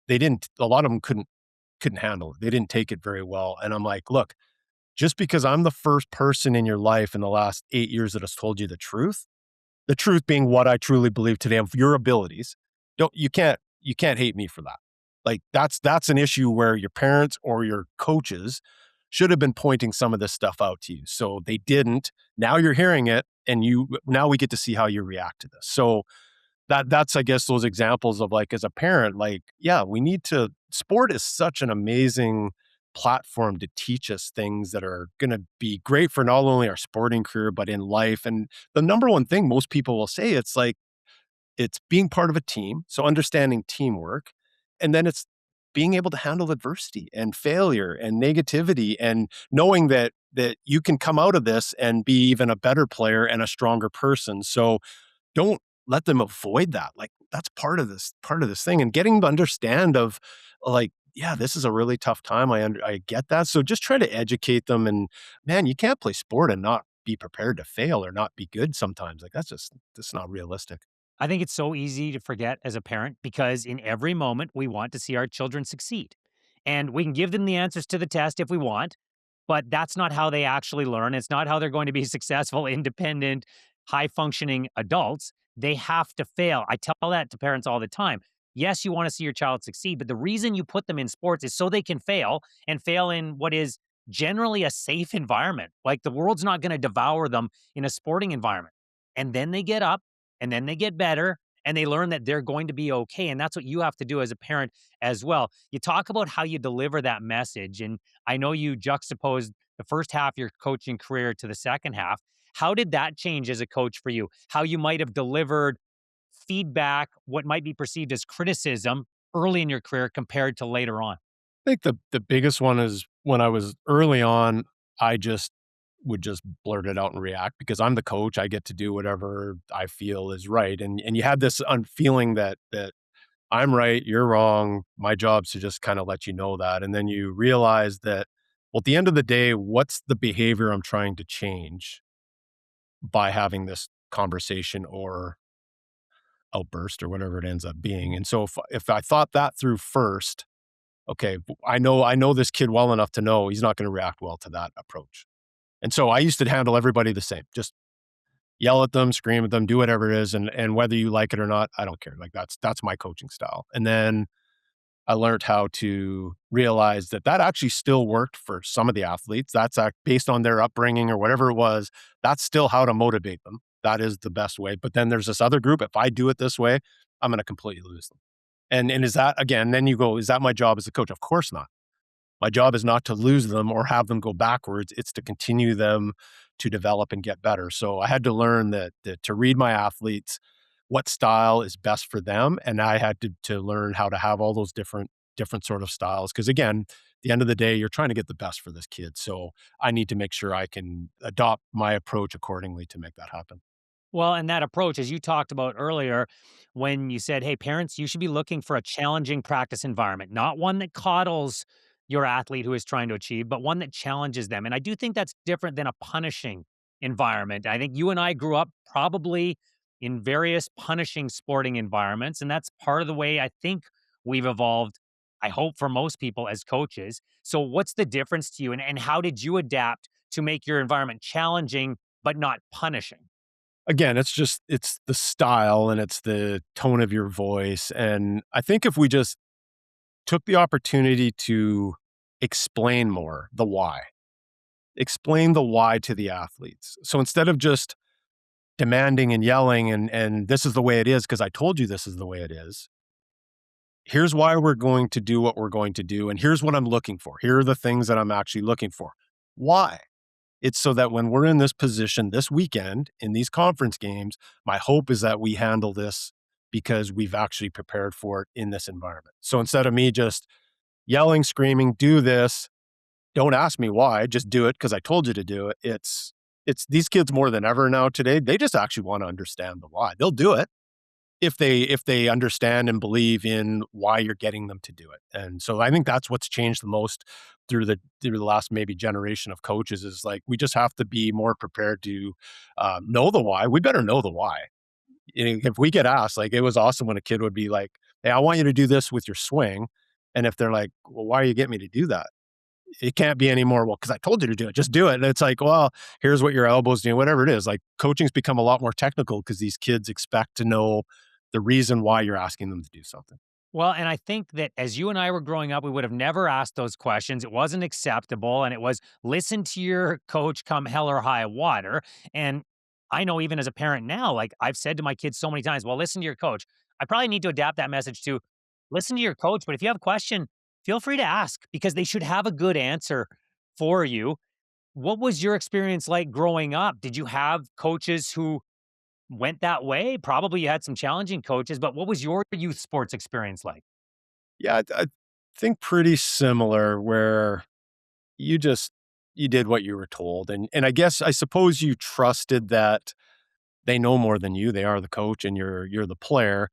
they didn't. A lot of them couldn't handle it. They didn't take it very well. And I'm like, look, just because I'm the first person in your life in the last 8 years that has told you the truth being what I truly believe today of your abilities. Don't you can't hate me for that. Like that's an issue where your parents or your coaches should have been pointing some of this stuff out to you. So they didn't. Now you're hearing it and now we get to see how you react to this. So that's I guess those examples of like as a parent, like, yeah, we need to sport is such an amazing platform to teach us things that are going to be great for not only our sporting career but in life. And the number one thing most people will say it's like it's being part of a team, so understanding teamwork, and then it's being able to handle adversity and failure and negativity and knowing that you can come out of this and be even a better player and a stronger person. So don't let them avoid that. Like that's part of this thing and getting to understand of like, yeah, this is a really tough time. I get that. So just try to educate them and man, you can't play sport and not be prepared to fail or not be good sometimes. Like that's not realistic. I think it's so easy to forget as a parent because in every moment we want to see our children succeed. And we can give them the answers to the test if we want, but that's not how they actually learn. It's not how they're going to be successful, independent, high functioning adults. They have to fail. I tell that to parents all the time. Yes, you want to see your child succeed, but the reason you put them in sports is so they can fail and fail in what is generally a safe environment. Like the world's not going to devour them in a sporting environment. And then they get up and then they get better and they learn that they're going to be okay. And that's what you have to do as a parent as well. You talk about how you deliver that message. And I know you juxtaposed the first half of your coaching career to the second half. How did that change as a coach for you? How you might have delivered feedback, what might be perceived as criticism early in your career compared to later on? I think the biggest one is when I was early on, I just would just blurt it out and react because I'm the coach. I get to do whatever I feel is right. And you have this feeling that I'm right, you're wrong. My job's to just kind of let you know that. And then you realize that, well, at the end of the day, what's the behavior I'm trying to change by having this conversation or outburst or whatever it ends up being. And so if I thought that through first, okay, I know this kid well enough to know he's not going to react well to that approach. And so I used to handle everybody the same. Just yell at them, scream at them, do whatever it is, and whether you like it or not, I don't care. Like that's my coaching style. And then I learned how to realize that that actually still worked for some of the athletes. That's based on their upbringing or whatever it was. That's still how to motivate them. That is the best way. But then there's this other group. If I do it this way, I'm going to completely lose them. And is that again? Then you go, is that my job as a coach? Of course not. My job is not to lose them or have them go backwards. It's to continue them to develop and get better. So I had to learn that to read my athletes, what style is best for them, and I had to learn how to have all those different different sort of styles. Cause again, at the end of the day, you're trying to get the best for this kid. So I need to make sure I can adopt my approach accordingly to make that happen. Well, and that approach, as you talked about earlier, when you said, hey, parents, you should be looking for a challenging practice environment, not one that coddles your athlete who is trying to achieve, but one that challenges them. And I do think that's different than a punishing environment. I think you and I grew up probably in various punishing sporting environments. And that's part of the way I think we've evolved, I hope, for most people as coaches. So, what's the difference to you? And how did you adapt to make your environment challenging, but not punishing? Again, it's the style and it's the tone of your voice. And I think if we just took the opportunity to explain more the why, explain the why to the athletes. So instead of just demanding and yelling and this is the way it is because I told you this is the way it is. Here's why we're going to do what we're going to do and here's what I'm looking for. Here are the things that I'm actually looking for. Why? It's so that when we're in this position this weekend in these conference games, my hope is that we handle this because we've actually prepared for it in this environment. So instead of me just yelling, screaming, do this, don't ask me why, just do it because I told you to do it. It's these kids more than ever now today, they just actually want to understand the why. They'll do it if they understand and believe in why you're getting them to do it. And so I think that's what's changed the most through the last maybe generation of coaches is like we just have to be more prepared to know the why. We better know the why. If we get asked, like it was awesome when a kid would be like, "Hey, I want you to do this with your swing," and if they're like, "Well, why are you getting me to do that?" It can't be anymore. Well, because I told you to do it. Just do it. And it's like, well, here's what your elbows do. Whatever it is. Like coaching's become a lot more technical because these kids expect to know the reason why you're asking them to do something. Well, and I think that as you and I were growing up, we would have never asked those questions. It wasn't acceptable. And it was listen to your coach come hell or high water. And I know even as a parent now, like I've said to my kids so many times, well, listen to your coach. I probably need to adapt that message to listen to your coach. But if you have a question, feel free to ask because they should have a good answer for you. What was your experience like growing up? Did you have coaches who went that way? Probably you had some challenging coaches, but what was your youth sports experience like? Yeah, I think pretty similar where you just you did what you were told. And I guess I suppose you trusted that they know more than you. They are the coach and you're the player.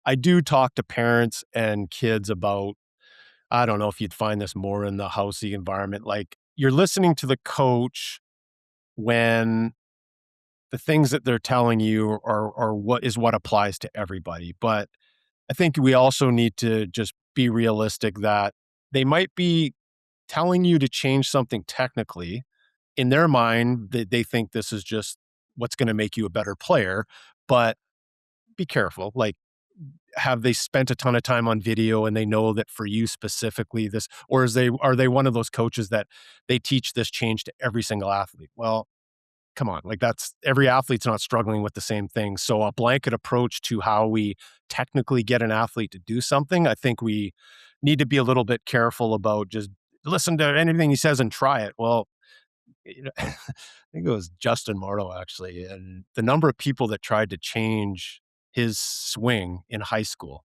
I do talk to parents and kids about I don't know if you'd find this more in the housey environment. Like you're listening to the coach when the things that they're telling you are what applies to everybody. But I think we also need to just be realistic that they might be telling you to change something technically. In their mind, they think this is just what's going to make you a better player. But be careful. Like, have they spent a ton of time on video and they know that for you specifically this, or are they one of those coaches that they teach this change to every single athlete? Well, come on, like that's every athlete's not struggling with the same thing. So a blanket approach to how we technically get an athlete to do something, I think we need to be a little bit careful about just listen to anything he says and try it. Well, I think it was Justin Morrow actually, and the number of people that tried to change his swing in high school,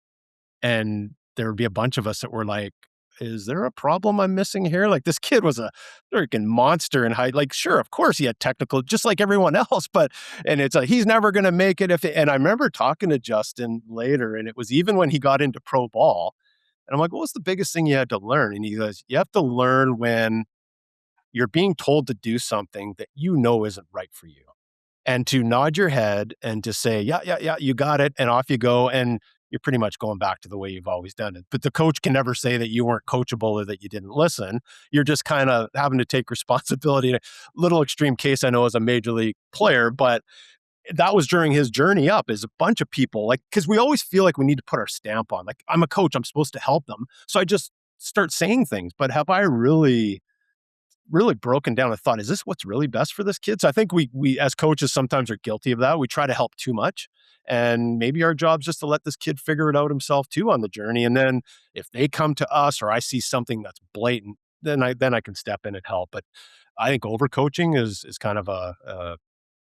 and there would be a bunch of us that were like, "Is there a problem I'm missing here?" Like, this kid was a freaking monster in height. Like, sure, of course, he had technical just like everyone else, but and it's like, he's never gonna make it if and I remember talking to Justin later, and it was even when he got into pro ball, and I'm like, "What was the biggest thing you had to learn?" And he goes, "You have to learn when you're being told to do something that you know isn't right for you." And to nod your head and to say, "Yeah, yeah, yeah, you got it," and off you go, and you're pretty much going back to the way you've always done it. But the coach can never say that you weren't coachable or that you didn't listen. You're just kinda having to take responsibility. Little extreme case, I know, as a major league player, but that was during his journey up is a bunch of people, like because we always feel like we need to put our stamp on, like, I'm a coach, I'm supposed to help them, so I just start saying things, but have I really broken down and thought, is this what's really best for this kid? So I think we as coaches sometimes are guilty of that. We try to help too much. And maybe our job's just to let this kid figure it out himself too on the journey. And then if they come to us or I see something that's blatant, then I can step in and help. But I think overcoaching is kind of a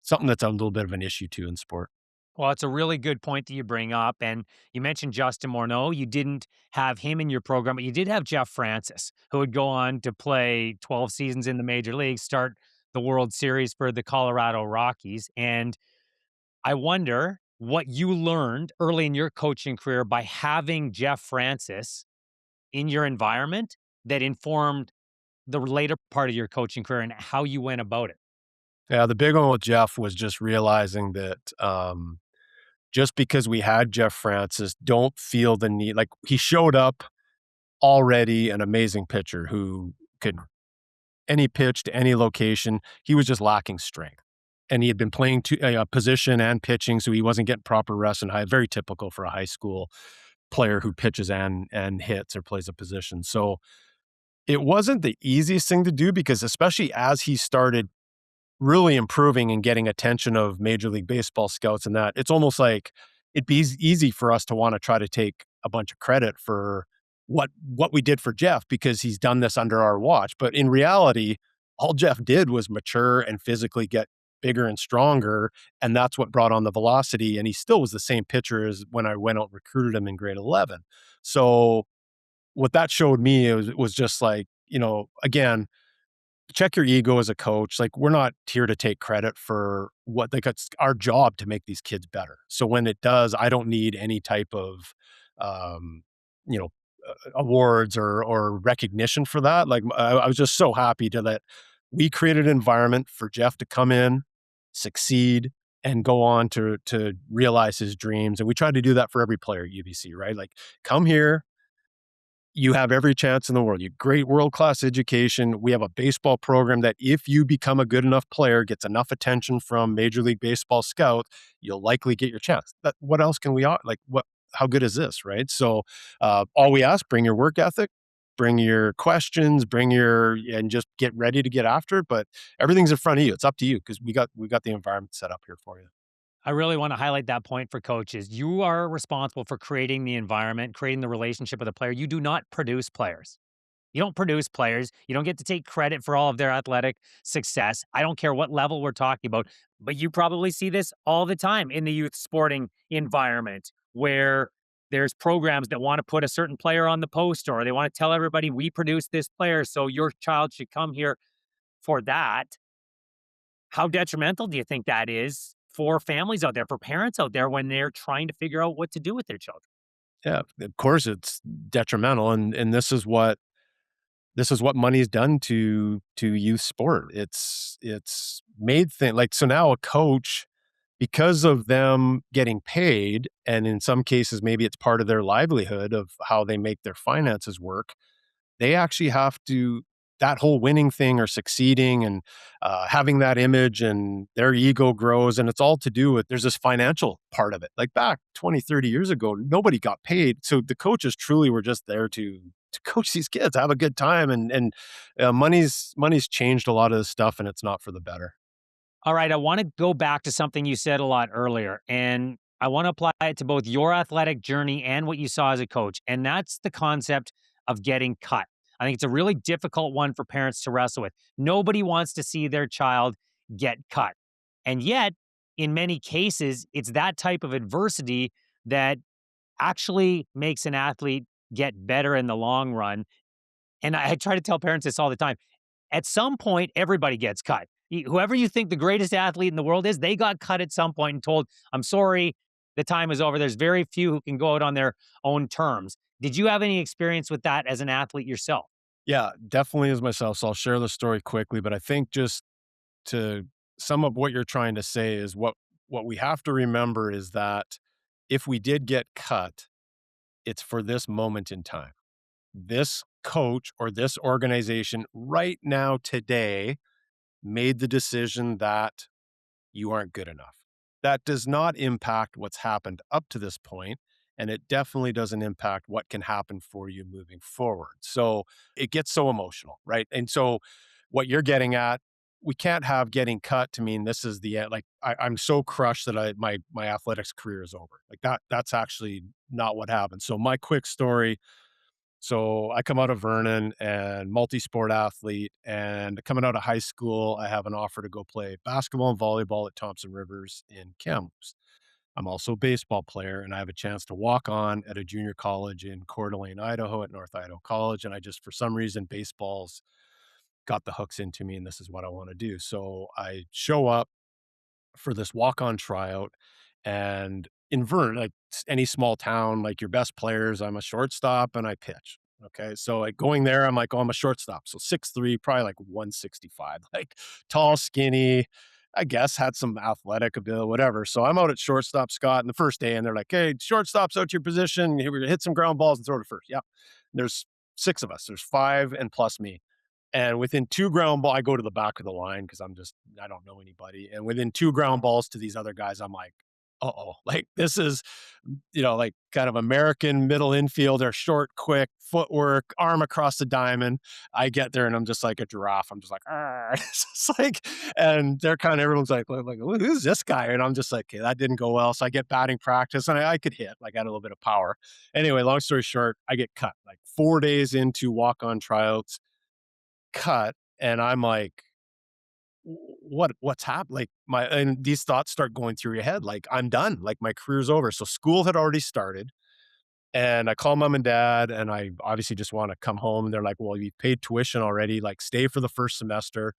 something that's a little bit of an issue too in sport. Well, it's a really good point that you bring up. And you mentioned Justin Morneau. You didn't have him in your program, but you did have Jeff Francis, who would go on to play 12 seasons in the major leagues, start the World Series for the Colorado Rockies. And I wonder what you learned early in your coaching career by having Jeff Francis in your environment that informed the later part of your coaching career and how you went about it. Yeah, the big one with Jeff was just realizing that, just because we had Jeff Francis, don't feel the need like, he showed up already an amazing pitcher who could any pitch to any location. He was just lacking strength, and he had been playing position and pitching, so he wasn't getting proper rest and high very typical for a high school player who pitches and hits or plays a position. So, it wasn't the easiest thing to do because especially as he started really improving and getting attention of Major League Baseball scouts and that, it's almost like it'd be easy for us to wanna try to take a bunch of credit for what we did for Jeff because he's done this under our watch, but in reality, all Jeff did was mature and physically get bigger and stronger, and that's what brought on the velocity, and he still was the same pitcher as when I went out and recruited him in grade 11. So, what that showed me was just like, again, check your ego as a coach. Like, we're not here to take credit for what like it's our job to make these kids better. So when it does, I don't need any type of um, you know, awards or recognition for that. Like I was just so happy to that we created an environment for Jeff to come in, succeed, and go on to realize his dreams. And we try to do that for every player at UBC, right? Like, come here, you have every chance in the world. You great world-class education. We have a baseball program that if you become a good enough player, gets enough attention from Major League Baseball scouts, you'll likely get your chance. What else can we like what how good is this, right? So, all we ask, bring your work ethic, bring your questions, bring your and just get ready to get after it, but everything's in front of you. It's up to you because we got the environment set up here for you. I really want to highlight that point for coaches. You are responsible for creating the environment, creating the relationship with a player. You do not produce players. You don't produce players. You don't get to take credit for all of their athletic success. I don't care what level we're talking about, but you probably see this all the time in the youth sporting environment where there's programs that want to put a certain player on the poster or they want to tell everybody we produce this player, so your child should come here for that. How detrimental do you think that is for families out there, for parents out there when they're trying to figure out what to do with their children? Yeah, of course it's detrimental, and this is what money's done to youth sport. It's made like, so now a coach, because of them getting paid, and in some cases, maybe it's part of their livelihood of how they make their finances work, they actually have to that whole winning thing or succeeding and having that image and their ego grows and it's all to do with there's this financial part of it. Like back 20, 30 years ago, nobody got paid. So the coaches truly were just there to coach these kids, have a good time. And money's changed a lot of this stuff and it's not for the better. All right, I want to go back to something you said a lot earlier, and I want to apply it to both your athletic journey and what you saw as a coach, and that's the concept of getting cut. I think it's a really difficult one for parents to wrestle with. Nobody wants to see their child get cut. And yet, in many cases, it's that type of adversity that actually makes an athlete get better in the long run. And I try to tell parents this all the time. At some point, everybody gets cut. Whoever you think the greatest athlete in the world is, they got cut at some point and told, I'm sorry, the time is over. There's very few who can go out on their own terms. Did you have any experience with that as an athlete yourself? Yeah, definitely as myself. So I'll share the story quickly, but I think just to sum up what you're trying to say is what we have to remember is that if we did get cut, it's for this moment in time. This coach or this organization right now today made the decision that you aren't good enough. That does not impact what's happened up to this point, and it definitely doesn't impact what can happen for you moving forward. So it gets so emotional, right? And so what you're getting at, we can't have getting cut to mean this is the end. Like I'm so crushed that my athletics career is over. Like that's actually not what happened. So my quick story, so I come out of Vernon and multi-sport athlete, and coming out of high school, I have an offer to go play basketball and volleyball at Thompson Rivers in Kamloops. I'm also a baseball player, and I have a chance to walk on at a junior college in Coeur d'Alene, Idaho, at North Idaho College. And I just, for some reason, baseball's got the hooks into me, and this is what I want to do. So I show up for this walk-on tryout, and in Vern, like any small town, like your best players, I'm a shortstop and I pitch. Okay. So like going there, I'm like, oh, I'm a shortstop. So 6'3", probably like 165, like tall, skinny, I guess had some athletic ability, whatever. So I'm out at shortstop, Scott, and the first day, and they're like, hey, shortstop's out to your position. Here, we're gonna hit some ground balls and throw to first. Yeah. There's six of us. There's five and plus me. And within two ground ball, I go to the back of the line because I don't know anybody. And within two ground balls to these other guys, I'm like, uh-oh, like this is, like kind of American middle infielder, short, quick, footwork, arm across the diamond. I get there and I'm just like a giraffe. I'm just like, "Arr." It's just like, and they're kind of, everyone's like, who's this guy? And I'm just like, okay, that didn't go well. So I get batting practice and I could hit, like I had a little bit of power. Anyway, long story short, I get cut like 4 days into walk-on tryouts, cut, and I'm like, what's happened? Like and these thoughts start going through your head, like I'm done, like my career's over. So school had already started, and I call mom and dad, and I obviously just want to come home. And they're like, well, you paid tuition already, like stay for the first semester,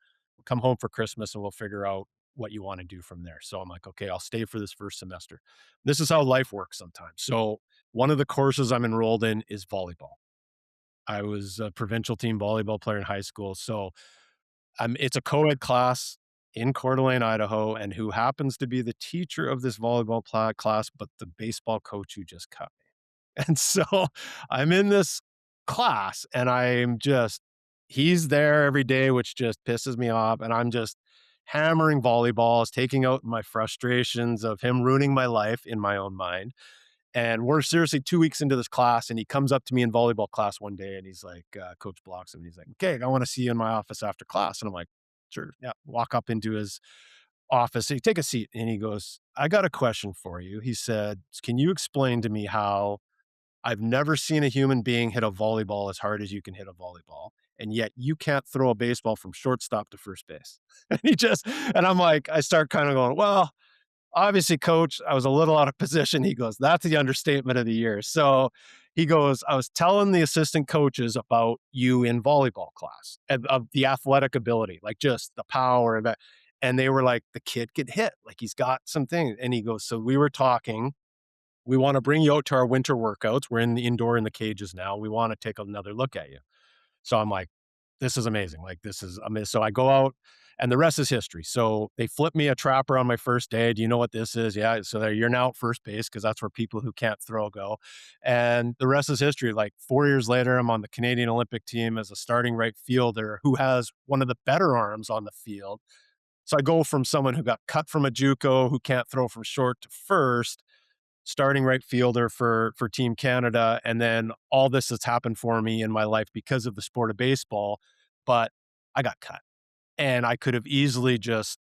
come home for Christmas, and we'll figure out what you want to do from there. So I'm like, okay, I'll stay for this first semester. This is how life works sometimes. So one of the courses I'm enrolled in is volleyball. I was a provincial team volleyball player in high school. So it's a co-ed class in Coeur d'Alene, Idaho, and who happens to be the teacher of this volleyball class, but the baseball coach who just cut me. And so I'm in this class and he's there every day, which just pisses me off. And I'm just hammering volleyballs, taking out my frustrations of him ruining my life in my own mind. And we're seriously 2 weeks into this class, and he comes up to me in volleyball class one day, and he's like, Coach blocks him, and he's like, "Okay, I want to see you in my office after class." And I'm like, "Sure, yeah." Walk up into his office. Hey, take a seat. And he goes, "I got a question for you." He said, "Can you explain to me how I've never seen a human being hit a volleyball as hard as you can hit a volleyball, and yet you can't throw a baseball from shortstop to first base?" And and I'm like, I start kind of going, well, obviously, coach, I was a little out of position. He goes, that's the understatement of the year. So he goes, I was telling the assistant coaches about you in volleyball class and of the athletic ability, like just the power of that. And they were like, the kid could hit, like he's got some things. And he goes, so we were talking. We want to bring you out to our winter workouts. We're in the indoor in the cages now. We want to take another look at you. So I'm like, this is amazing. Like, this is amazing. So I go out and the rest is history. So they flip me a trapper on my first day. Do you know what this is? Yeah. So there, you're now at first base because that's where people who can't throw go. And the rest is history. Like 4 years later, I'm on the Canadian Olympic team as a starting right fielder who has one of the better arms on the field. So I go from someone who got cut from a JUCO who can't throw from short to first, starting right fielder for Team Canada, and then all this has happened for me in my life because of the sport of baseball, but I got cut, and I could have easily just,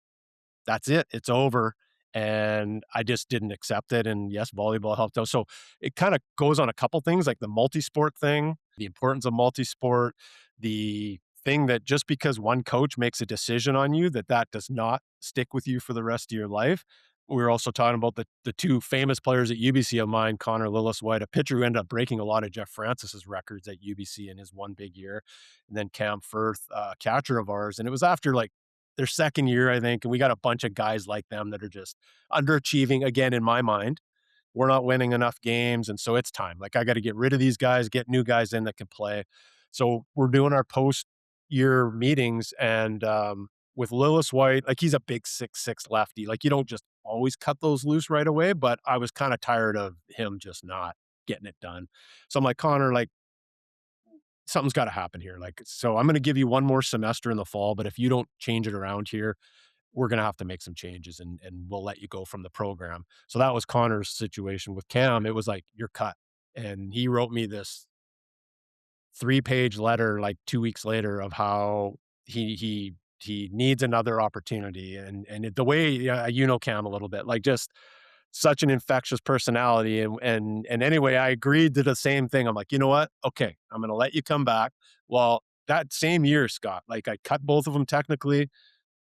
"That's it, it's over," and I just didn't accept it, and yes, volleyball helped out, so it kinda goes on a couple things, like the multi-sport thing, the importance of multi-sport, the thing that just because one coach makes a decision on you, that does not stick with you for the rest of your life. We were also talking about the two famous players at UBC of mine, Connor Lillis-White, a pitcher who ended up breaking a lot of Jeff Francis's records at UBC in his one big year, and then Cam Firth, a catcher of ours, and it was after, like, their second year, I think, and we got a bunch of guys like them that are just underachieving, again, in my mind. We're not winning enough games, and so it's time. Like, I gotta get rid of these guys, get new guys in that can play. So we're doing our post-year meetings, and, with Lillis-White, like, he's a big 6'6" lefty. Like, you don't just always cut those loose right away, but I was kinda tired of him just not getting it done. So I'm like, "Connor, like, something's gotta happen here. Like, so I'm gonna give you one more semester in the fall, but if you don't change it around here, we're gonna have to make some changes and we'll let you go from the program." So that was Connor's situation with Cam. It was like, "You're cut." And he wrote me this 3-page letter like 2 weeks later of how he needs another opportunity, and the way, yeah, you know Cam a little bit, like, just such an infectious personality, and anyway, I agreed to the same thing. I'm like, "You know what? Okay, I'm gonna let you come back." Well, that same year, Scott, like, I cut both of them technically.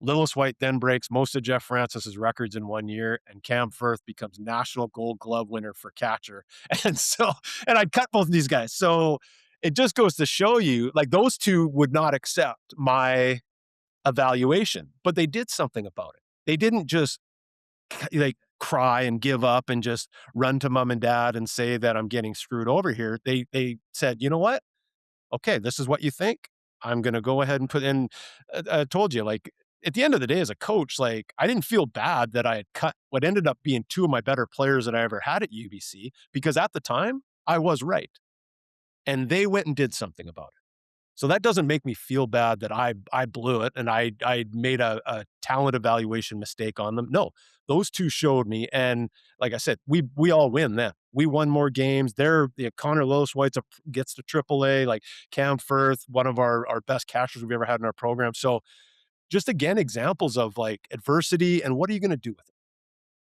Lillis White then breaks most of Jeff Francis's records in 1 year, and Cam Firth becomes national Gold Glove winner for catcher. And so, and I'd cut both of these guys. So it just goes to show you, like those two would not accept my evaluation, but they did something about it. They didn't just like cry and give up and just run to mom and dad and say that I'm getting screwed over here. They said, you know what? Okay, this is what you think. I'm going to go ahead and put in. I told you, like at the end of the day, as a coach, like I didn't feel bad that I had cut what ended up being two of my better players that I ever had at UBC because at the time I was right, and they went and did something about it. So that doesn't make me feel bad that I blew it and I made a talent evaluation mistake on them. No, those two showed me, and like I said, we all win then. We won more games. Connor Lillis White's gets to AAA, like Cam Firth, one of our best catchers we've ever had in our program. So just again, examples of like adversity and what are you going to do with it?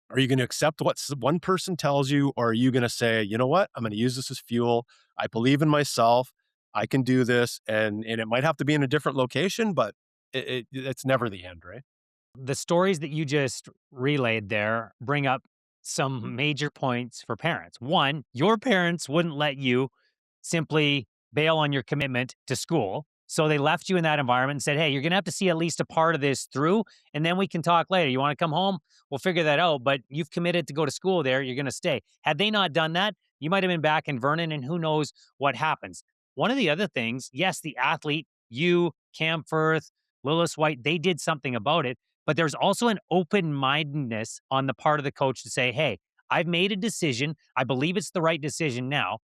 Are you going to accept what one person tells you, or are you going to say, you know what, I'm going to use this as fuel. I believe in myself. I can do this, and it might have to be in a different location, but it's never the end, right? The stories that you just relayed there bring up some major points for parents. One, your parents wouldn't let you simply bail on your commitment to school. So they left you in that environment and said, hey, you're going to have to see at least a part of this through, and then we can talk later. You want to come home? We'll figure that out. But you've committed to go to school there. You're going to stay. Had they not done that, you might have been back in Vernon, and who knows what happens. One of the other things, yes, the athlete, you, Cam Firth, Lillis White, they did something about it. But there's also an open mindedness on the part of the coach to say, hey, I've made a decision. I believe it's the right decision now,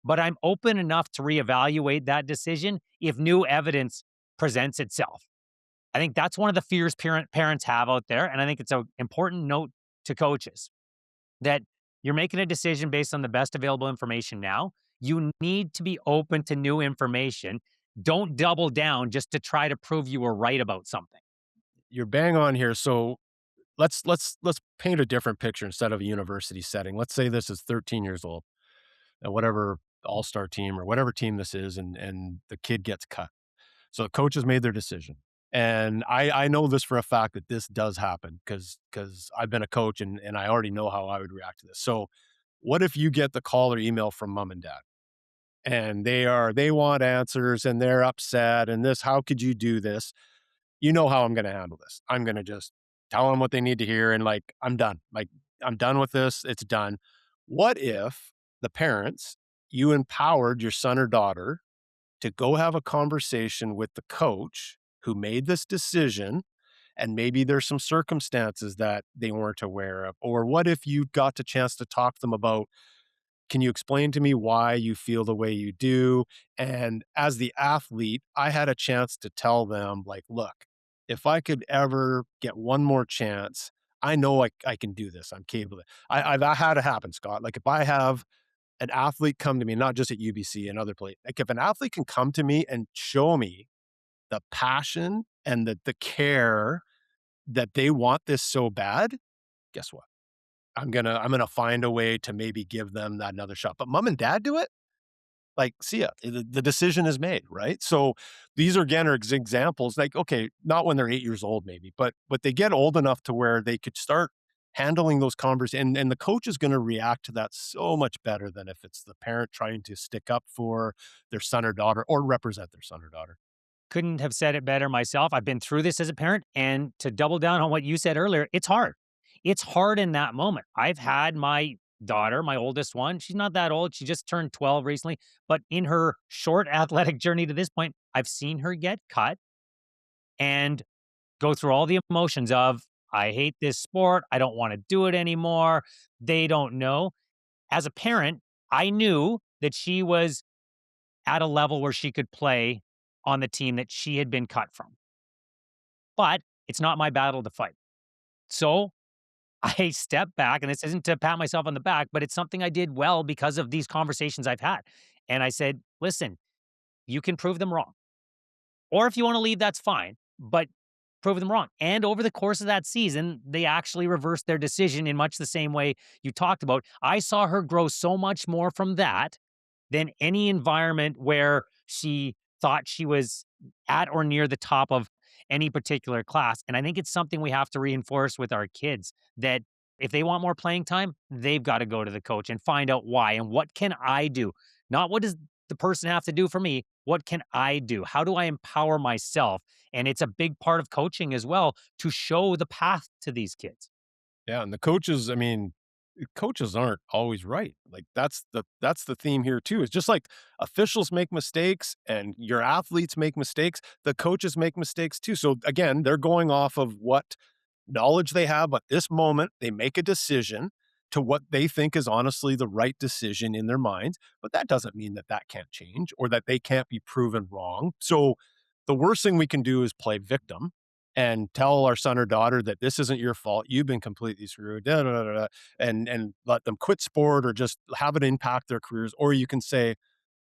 but I'm open enough to reevaluate that decision if new evidence presents itself. I think that's one of the fears parents have out there. And I think it's an important note to coaches that you're making a decision based on the best available information now. You need to be open to new information. Don't double down just to try to prove you were right about something. You're bang on here. So let's paint a different picture instead of a university setting. Let's say this is 13 years old, and whatever all-star team or whatever team this is, and the kid gets cut. So the coach has made their decision. And I know this for a fact that this does happen because I've been a coach and I already know how I would react to this. So what if you get the call or email from mom and dad and they want answers and they're upset and this, how could you do this? You know how I'm going to handle this. I'm going to just tell them what they need to hear and like, I'm done. Like, I'm done with this. It's done. What if the parents, you empowered your son or daughter to go have a conversation with the coach who made this decision, and maybe there's some circumstances that they weren't aware of? Or what if you got the chance to talk to them about, can you explain to me why you feel the way you do? And as the athlete, I had a chance to tell them, like, look, if I could ever get one more chance, I know I can do this. I'm capable. I've had it happen, Scott. Like if I have an athlete come to me, not just at UBC and other places, like if an athlete can come to me and show me the passion and the care that they want this so bad, guess what? I'm gonna find a way to maybe give them that another shot. But mom and dad do it, like, see ya. The decision is made, right? So these are again are examples. Like, okay, not when they're 8 years old, maybe, but they get old enough to where they could start handling those conversations, and the coach is going to react to that so much better than if it's the parent trying to stick up for their son or daughter or represent their son or daughter. Couldn't have said it better myself. I've been through this as a parent. And to double down on what you said earlier, it's hard. It's hard in that moment. I've had my daughter, my oldest one, she's not that old. She just turned 12 recently. But in her short athletic journey to this point, I've seen her get cut and go through all the emotions of, I hate this sport. I don't want to do it anymore. They don't know. As a parent, I knew that she was at a level where she could play on the team that she had been cut from. But it's not my battle to fight. So I stepped back, and this isn't to pat myself on the back, but it's something I did well because of these conversations I've had. And I said, listen, you can prove them wrong. Or if you want to leave, that's fine, but prove them wrong. And over the course of that season, they actually reversed their decision in much the same way you talked about. I saw her grow so much more from that than any environment where she thought she was at or near the top of. any particular class. And I think it's something we have to reinforce with our kids that if they want more playing time, they've got to go to the coach and find out why and what can I do? Not what does the person have to do for me? What can I do? How do I empower myself? And it's a big part of coaching as well to show the path to these kids. Yeah, and the coaches, I mean, coaches aren't always right. Like that's the theme here too. It's just like officials make mistakes and your athletes make mistakes, the coaches make mistakes too. So again, they're going off of what knowledge they have at this moment. They make a decision to what they think is honestly the right decision in their minds, but that doesn't mean that that can't change or that they can't be proven wrong. So the worst thing we can do is play victim and tell our son or daughter that this isn't your fault. You've been completely screwed, da, da, da, da, and let them quit sport or just have it impact their careers. Or you can say,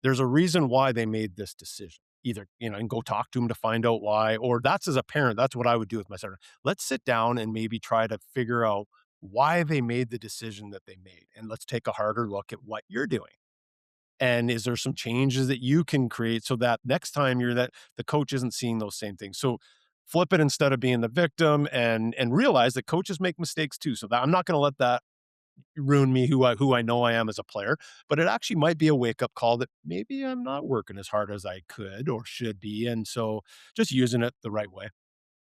there's a reason why they made this decision. Either, and go talk to them to find out why, or that's as a parent, that's what I would do with my son. Let's sit down and maybe try to figure out why they made the decision that they made. And let's take a harder look at what you're doing. And is there some changes that you can create so that next time you're that the coach isn't seeing those same things? So flip it instead of being the victim and realize that coaches make mistakes too. So that I'm not going to let that ruin me who I know I am as a player, but it actually might be a wake up call that maybe I'm not working as hard as I could or should be. And so just using it the right way.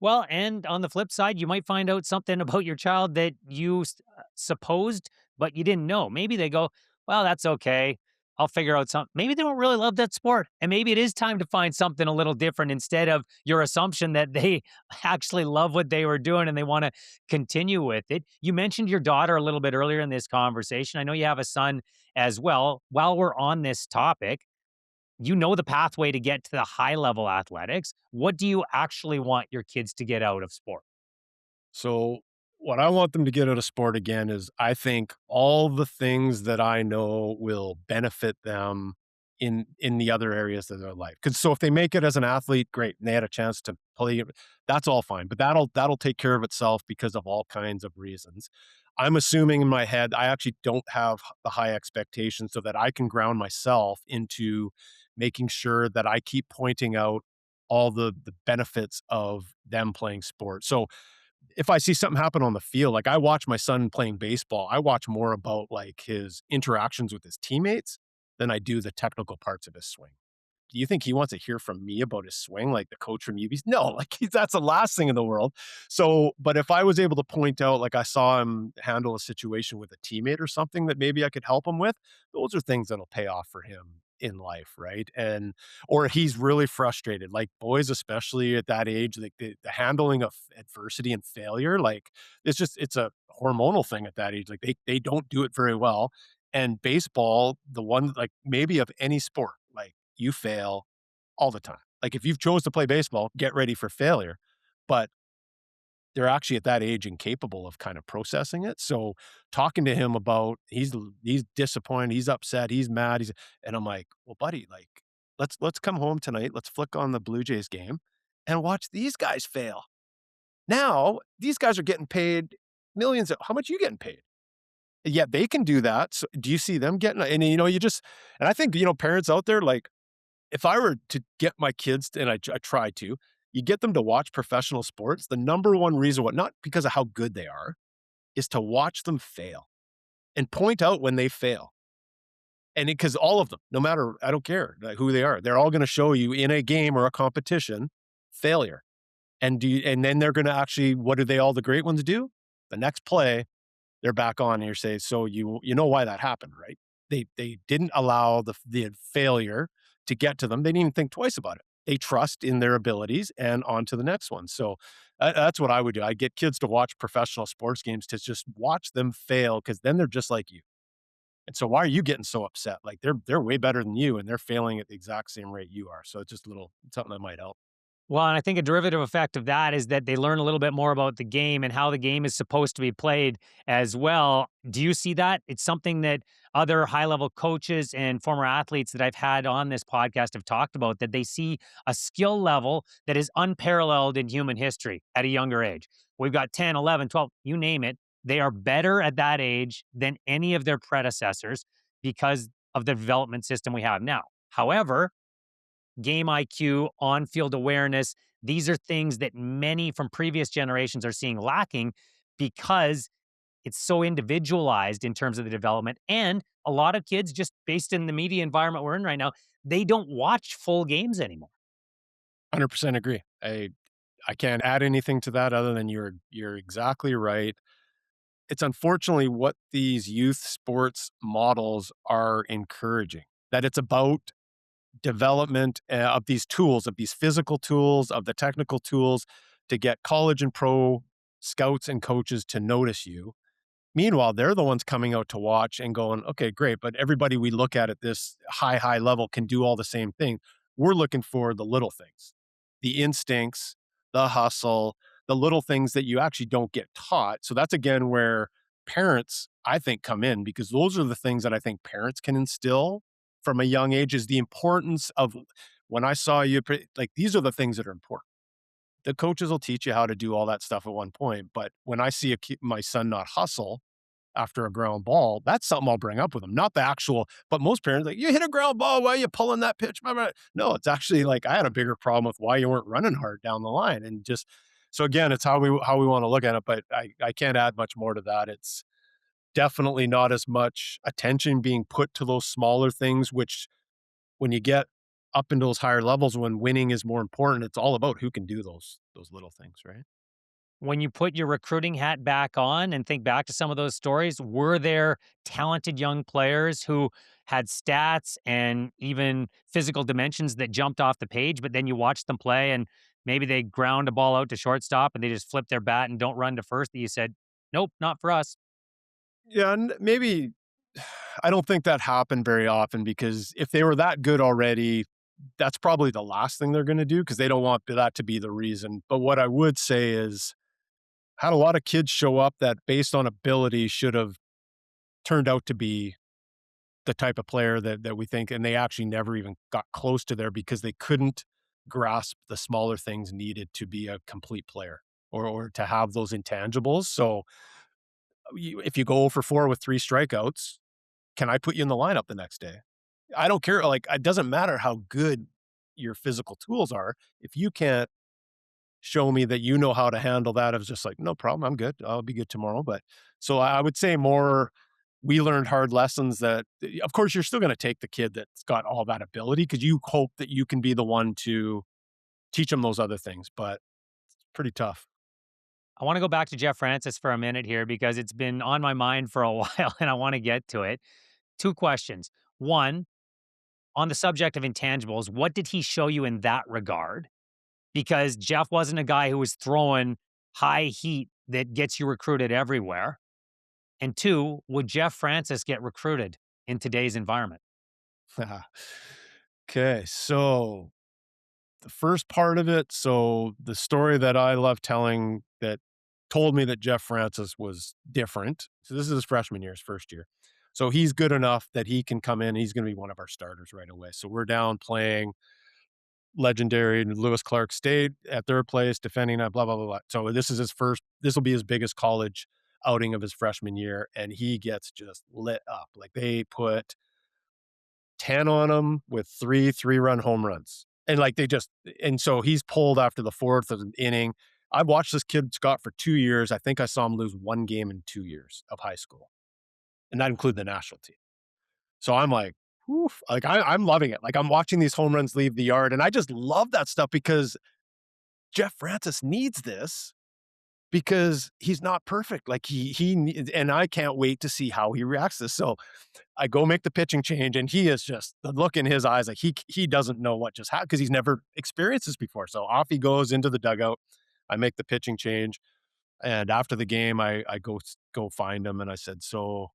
Well, and on the flip side, you might find out something about your child that you supposed, but you didn't know. Maybe they go, well, that's okay. I'll figure out something. Maybe they don't really love that sport. And maybe it is time to find something a little different instead of your assumption that they actually love what they were doing and they want to continue with it. You mentioned your daughter a little bit earlier in this conversation. I know you have a son as well. While we're on this topic, you know the pathway to get to the high level athletics. What do you actually want your kids to get out of sport? So what I want them to get out of sport again is I think all the things that I know will benefit them in the other areas of their life. Because so if they make it as an athlete, great, and they had a chance to play, that's all fine. But that'll take care of itself because of all kinds of reasons. I'm assuming in my head, I actually don't have the high expectations so that I can ground myself into making sure that I keep pointing out all the benefits of them playing sports. So if I see something happen on the field, like I watch my son playing baseball, I watch more about like his interactions with his teammates than I do the technical parts of his swing. Do you think he wants to hear from me about his swing like the coach from UB's? No, like that's the last thing in the world. So, but if I was able to point out, like I saw him handle a situation with a teammate or something that maybe I could help him with, those are things that'll pay off for him in life, right? And or he's really frustrated, like boys, especially at that age, like the handling of adversity and failure, like it's a hormonal thing at that age. Like they don't do it very well. And baseball, the one like maybe of any sport, like you fail all the time. Like if you've chose to play baseball, get ready for failure. But they're actually at that age incapable of kind of processing it. So talking to him about he's disappointed, he's upset, he's mad, and I'm like, well, buddy, like let's come home tonight. Let's flick on the Blue Jays game and watch these guys fail. Now these guys are getting paid millions. How much are you getting paid? Yeah, they can do that. So do you see them getting? And you just and I think parents out there like if I were to get my kids, and I try to, you get them to watch professional sports, the number one reason not because of how good they are, is to watch them fail and point out when they fail. And because all of them, no matter, I don't care like, who they are, they're all going to show you in a game or a competition failure. And then they're going to actually, what do all the great ones do? The next play, they're back on and you're saying, so you know why that happened, right? They didn't allow the failure to get to them. They didn't even think twice about it. They trust in their abilities and on to the next one. So that's what I would do. I get kids to watch professional sports games to just watch them fail because then they're just like you. And so why are you getting so upset? Like they're way better than you and they're failing at the exact same rate you are. So it's just a little something that might help. Well, and I think a derivative effect of that is that they learn a little bit more about the game and how the game is supposed to be played as well. Do you see that? It's something that other high level coaches and former athletes that I've had on this podcast have talked about, that they see a skill level that is unparalleled in human history at a younger age. We've got 10, 11, 12, you name it. They are better at that age than any of their predecessors because of the development system we have now. However, game IQ, on field awareness, These are things that many from previous generations are seeing lacking because it's so individualized in terms of the development. And a lot of kids, just based in the media environment we're in right now, they don't watch full games anymore. 100% agree. I can't add anything to that other than you're exactly right. It's unfortunately what these youth sports models are encouraging, that it's about development of these tools, of these physical tools, of the technical tools to get college and pro scouts and coaches to notice you. Meanwhile, they're the ones coming out to watch and going, okay, great. But everybody we look at this high level can do all the same thing. We're looking for the little things, the instincts, the hustle, the little things that you actually don't get taught. So that's again where parents, I think, come in because those are the things that I think parents can instill from a young age is the importance of when I saw you, like these are the things that are important. The coaches will teach you how to do all that stuff at one point. But when I see my son not hustle, after a ground ball, that's something I'll bring up with them. Not the actual, but most parents like, you hit a ground ball, why are you pulling that pitch? Blah, blah." No, it's actually like I had a bigger problem with why you weren't running hard down the line. And just so again, it's how we want to look at it. But I can't add much more to that. It's definitely not as much attention being put to those smaller things, which when you get up into those higher levels when winning is more important, it's all about who can do those little things, right? When you put your recruiting hat back on and think back to some of those stories, were there talented young players who had stats and even physical dimensions that jumped off the page, but then you watched them play and maybe they ground a ball out to shortstop and they just flip their bat and don't run to first that you said, nope, not for us. Yeah, and maybe I don't think that happened very often because if they were that good already, that's probably the last thing they're gonna do because they don't want that to be the reason. But what I would say is, had a lot of kids show up that based on ability should have turned out to be the type of player that we think, and they actually never even got close to there because they couldn't grasp the smaller things needed to be a complete player or to have those intangibles. So, if you go for 4 with 3 strikeouts, can I put you in the lineup the next day? I don't care, like, it doesn't matter how good your physical tools are. If you can't show me that you know how to handle that, I was just like, "No problem, I'm good. I'll be good tomorrow." But so I would say more we learned hard lessons that of course, you're still gonna take the kid that's got all that ability because you hope that you can be the one to teach them those other things, but it's pretty tough. I want to go back to Jeff Francis for a minute here because it's been on my mind for a while and I want to get to it. Two questions. One, on the subject of intangibles, what did he show you in that regard? Because Jeff wasn't a guy who was throwing high heat that gets you recruited everywhere. And two, would Jeff Francis get recruited in today's environment? Okay, so the first part of it, so the story that I love telling that told me that Jeff Francis was different. So this is his freshman year, his first year. So he's good enough that he can come in. He's going to be one of our starters right away. So we're down playing legendary Lewis Clark State at their place, defending that, blah, blah, blah, blah. So this is his first, this will be his biggest college outing of his freshman year. And he gets just lit up. Like they put 10 on him with 3 run home runs. And like they just and so he's pulled after the 4th of an inning. I've watched this kid, Scott, for 2 years. I think I saw him lose 1 game in 2 years of high school, and that included the national team. So I'm like, "Oof," like I'm loving it. Like I'm watching these home runs leave the yard, and I just love that stuff because Jeff Francis needs this because he's not perfect. Like and I can't wait to see how he reacts to this. So I go make the pitching change, and he is just the look in his eyes like he doesn't know what just happened because he's never experienced this before. So off he goes into the dugout. I make the pitching change, and after the game, I go find him, and I said, "So,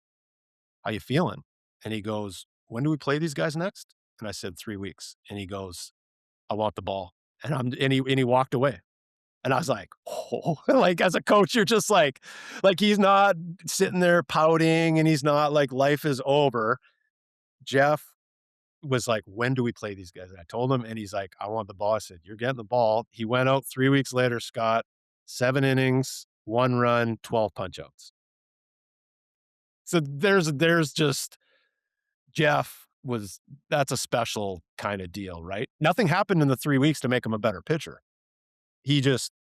how you feeling?" And he goes, "When do we play these guys next?" And I said, "3 weeks." And he goes, "I want the ball." And he walked away. And I was like, "Oh," like, as a coach, you're just like, he's not sitting there pouting, and he's not like, life is over. Jeff was like, "When do we play these guys?" And I told him, and he's like, "I want the ball." I said, "You're getting the ball." He went out 3 weeks later, Scott, 7 innings, 1 run, 12 punch outs. So there's just Jeff was that's a special kinda deal, right? Nothing happened in the 3 weeks to make him a better pitcher. He just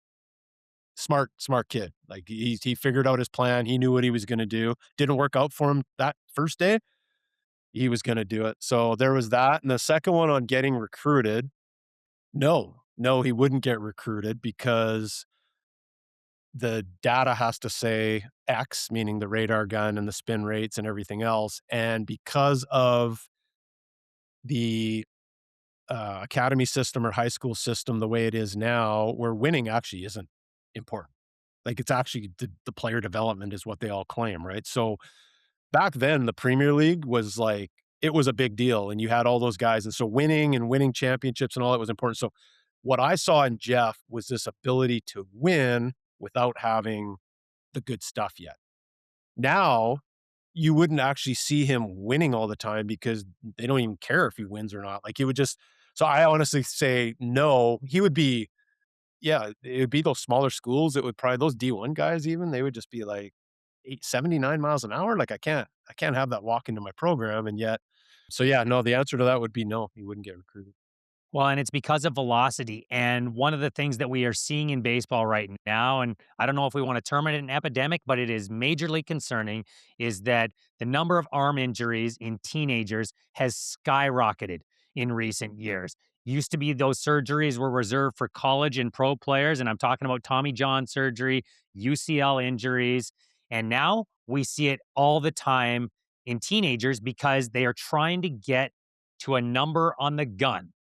smart kid. Like he figured out his plan. He knew what he was going to do. Didn't work out for him that first day. He was going to do it. So there was that. And the second one on getting recruited, no, he wouldn't get recruited because the data has to say X, meaning the radar gun and the spin rates and everything else. And because of the academy system or high school system the way it is now, where winning actually isn't important. Like it's actually the player development is what they all claim, right? So back then, the Premier League was like, it was a big deal, and you had all those guys. And so winning and winning championships and all that was important. So what I saw in Jeff was this ability to win without having the good stuff yet. Now, you wouldn't actually see him winning all the time because they don't even care if he wins or not. Like he would just, so I honestly say no, he would be, yeah, it would be those smaller schools. It would probably, those D1 guys even, they would just be like 79 miles an hour. Like I can't have that walk into my program. And yet, so yeah, no, the answer to that would be no, he wouldn't get recruited. Well, and it's because of velocity. And one of the things that we are seeing in baseball right now, and I don't know if we want to term it an epidemic, but it is majorly concerning, is that the number of arm injuries in teenagers has skyrocketed in recent years. Used to be those surgeries were reserved for college and pro players. And I'm talking about Tommy John surgery, UCL injuries. And now we see it all the time in teenagers because they are trying to get to a number on the gun.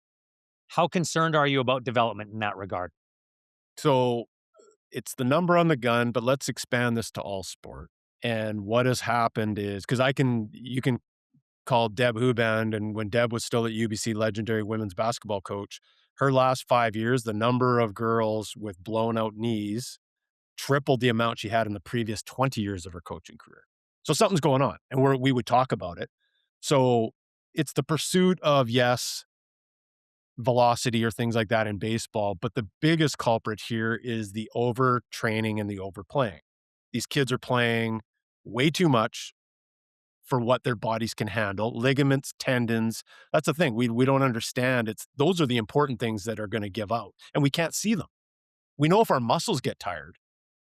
How concerned are you about development in that regard? So it's the number on the gun, but let's expand this to all sport. And what has happened is because you can call Deb Huband, and when Deb was still at UBC, legendary women's basketball coach, her last 5 years, the number of girls with blown out knees tripled the amount she had in the previous 20 years of her coaching career. So something's going on, and we would talk about it. So it's the pursuit of, yes, velocity or things like that in baseball. But the biggest culprit here is the overtraining and the overplaying. These kids are playing way too much for what their bodies can handle. Ligaments, tendons. That's the thing. We don't understand. It's those are the important things that are going to give out. And we can't see them. We know if our muscles get tired,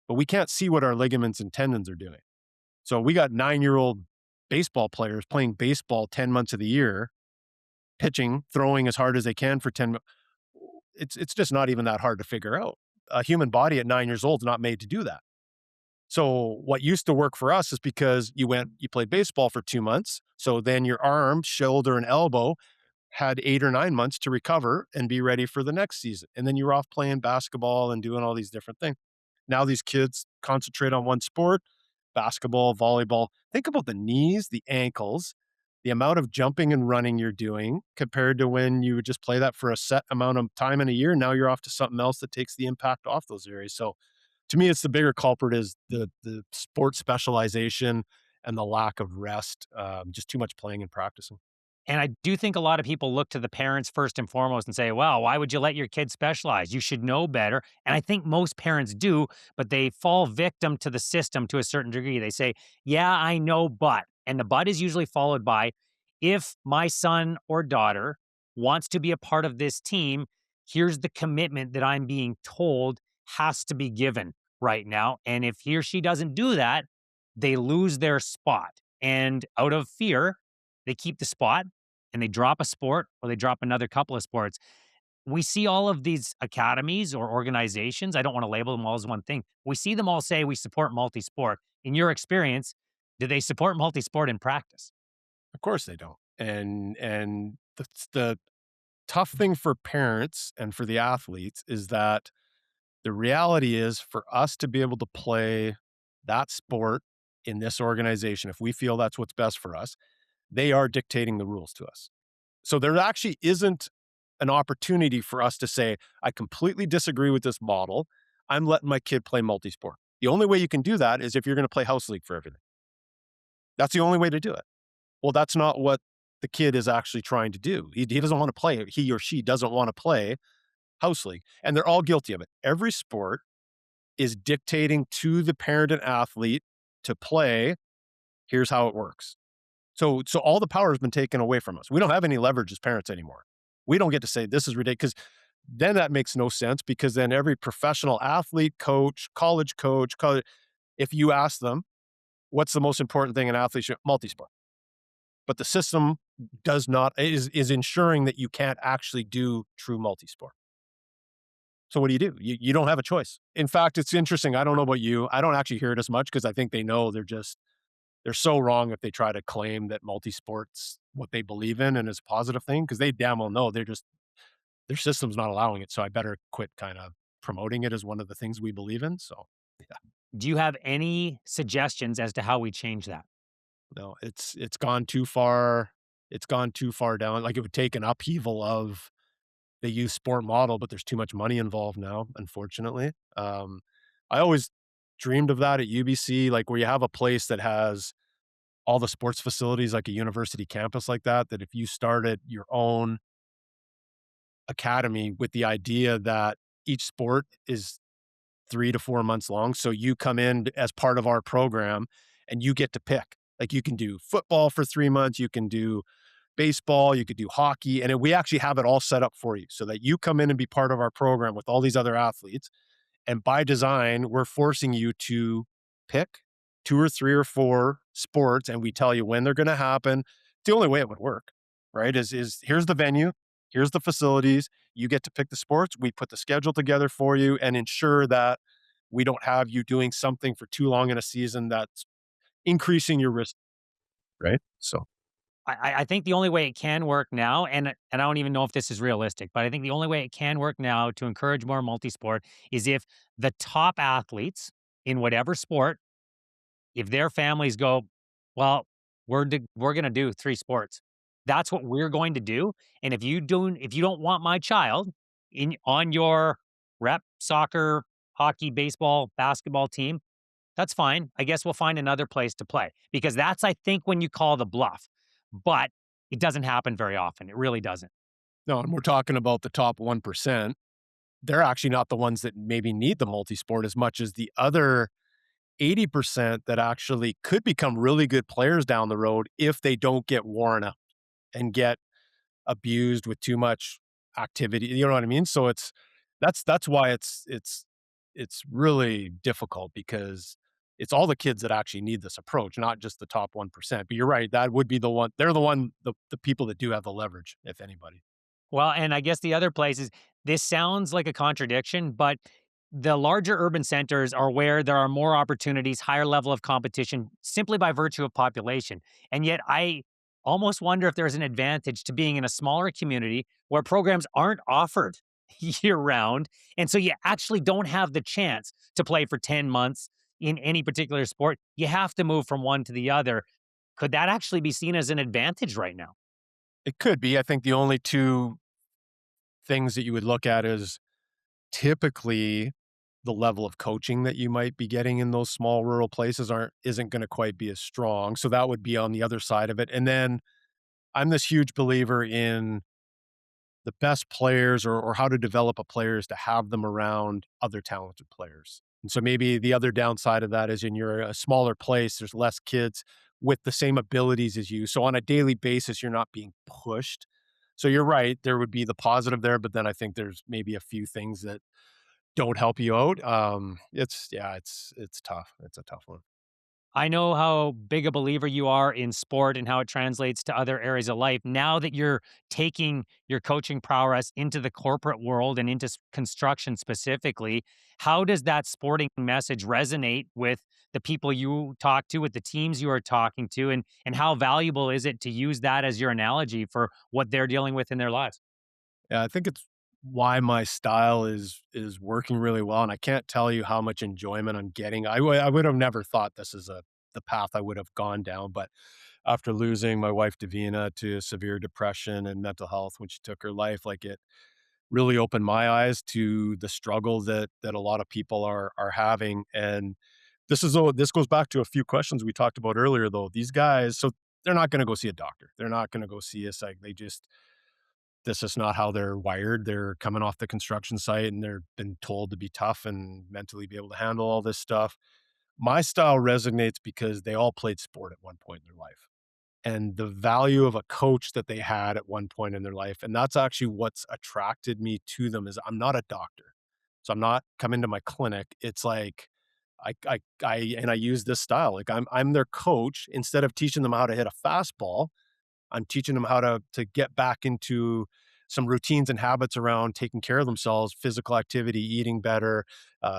but we can't see what our ligaments and tendons are doing. So we got 9-year-old baseball players playing baseball 10 months of the year, pitching, throwing as hard as they can for 10 it's just not even that hard to figure out. A human body at 9 years old is not made to do that. So what used to work for us is because you played baseball for 2 months. So then your arm, shoulder, and elbow had 8 or 9 months to recover and be ready for the next season. And then you're off playing basketball and doing all these different things. Now these kids concentrate on one sport, basketball, volleyball. Think about the knees, the ankles, the amount of jumping and running you're doing compared to when you would just play that for a set amount of time in a year. Now you're off to something else that takes the impact off those areas. So to me, it's the bigger culprit is the sport specialization and the lack of rest, just too much playing and practicing. And I do think a lot of people look to the parents first and foremost and say, well, why would you let your kid specialize? You should know better. And I think most parents do, but they fall victim to the system to a certain degree. They say, yeah, I know, but. And the but is usually followed by, if my son or daughter wants to be a part of this team, here's the commitment that I'm being told has to be given right now. And if he or she doesn't do that, they lose their spot. And out of fear, they keep the spot and they drop a sport or they drop another couple of sports. We see all of these academies or organizations. I don't want to label them all as one thing. We see them all say we support multi sport. In your experience, do they support multi sport in practice? Of course they don't. And the tough thing for parents and for the athletes is that the reality is for us to be able to play that sport in this organization, if we feel that's what's best for us, they are dictating the rules to us. So there actually isn't an opportunity for us to say, I completely disagree with this model. I'm letting my kid play multi-sport. The only way you can do that is if you're going to play house league for everything. That's the only way to do it. Well, that's not what the kid is actually trying to do. He doesn't want to play. He or she doesn't want to play house league. And they're all guilty of it. Every sport is dictating to the parent and athlete to play. Here's how it works. So all the power has been taken away from us. We don't have any leverage as parents anymore. We don't get to say this is ridiculous. then that makes no sense because then every professional athlete, coach, if you ask them, what's the most important thing an athlete should multi-sport. But the system does not is ensuring that you can't actually do true multi-sport. So what do? You don't have a choice. In fact, it's interesting. I don't know about you. I don't actually hear it as much because I think they know they're so wrong if they try to claim that multi-sports what they believe in and is a positive thing because they damn well know their system's not allowing it. So I better quit kind of promoting it as one of the things we believe in. So yeah, Do you have any suggestions as to how we change that? no, it's gone too far. It's gone too far down. Like it would take an upheaval of the youth sport model, but there's too much money involved now, unfortunately. I always dreamed of that at UBC, like where you have a place that has all the sports facilities like a university campus like that, that if you started your own academy with the idea that each sport is 3 to 4 months long, so you come in as part of our program and you get to pick. Like you can do football for 3 months, you can do baseball, you could do hockey, and we actually have it all set up for you so that you come in and be part of our program with all these other athletes. And by design, we're forcing you to pick 2 or 3 or 4 sports, and we tell you when they're gonna happen. The only way it would work, right, is here's the venue, here's the facilities, you get to pick the sports, we put the schedule together for you and ensure that we don't have you doing something for too long in a season that's increasing your risk, right? So I think the only way it can work now, and I don't even know if this is realistic, but I think the only way it can work now to encourage more multi-sport is if the top athletes in whatever sport, if their families go, well, we're gonna do 3 sports. That's what we're going to do, and if you don't want my child in on your rep soccer, hockey, baseball, basketball team, that's fine. I guess we'll find another place to play because that's, I think, when you call the bluff. But it doesn't happen very often. It really doesn't. no, and we're talking about the top 1%. They're actually not the ones that maybe need the multi-sport as much as the other 80% that actually could become really good players down the road if they don't get worn out and get abused with too much activity. You know what I mean? So that's why it's really difficult because it's all the kids that actually need this approach, not just the top 1%. But you're right, that would be the one they're the people that do have the leverage, if anybody. Well, and I guess the other place is this sounds like a contradiction, but the larger urban centers are where there are more opportunities, higher level of competition simply by virtue of population. And yet I almost wonder if there's an advantage to being in a smaller community where programs aren't offered year round. And so you actually don't have the chance to play for 10 months in any particular sport. You have to move from one to the other. Could that actually be seen as an advantage right now? It could be. I think the only 2 things that you would look at is typically the level of coaching that you might be getting in those small rural places isn't gonna quite be as strong, so that would be on the other side of it, and then I'm this huge believer in the best players or how to develop a player is to have them around other talented players. And so maybe the other downside of that is in you're a smaller place, there's less kids with the same abilities as you. So on a daily basis, you're not being pushed. So you're right, there would be the positive there, but then I think there's maybe a few things that don't help you out. It's tough. It's a tough one. I know how big a believer you are in sport and how it translates to other areas of life. Now that you're taking your coaching prowess into the corporate world and into construction specifically, how does that sporting message resonate with the people you talk to, with the teams you are talking to, and how valuable is it to use that as your analogy for what they're dealing with in their lives? Yeah, I think it's why my style is working really well, and I can't tell you how much enjoyment I'm getting. I would have never thought this is the path I would have gone down, but after losing my wife Davina to severe depression and mental health when she took her life, like it really opened my eyes to the struggle that a lot of people are having. And this goes back to a few questions we talked about earlier, though. These guys, so they're not going to go see a doctor. They're not going to go see a psych. This is not how they're wired. They're coming off the construction site and they're been told to be tough and mentally be able to handle all this stuff. My style resonates because they all played sport at one point in their life. and the value of a coach that they had at one point in their life. And that's actually what's attracted me to them is I'm not a doctor. So I'm not coming to my clinic. It's like I use this style. Like I'm their coach. Instead of teaching them how to hit a fastball, I'm teaching them how to get back into some routines and habits around taking care of themselves, physical activity, eating better,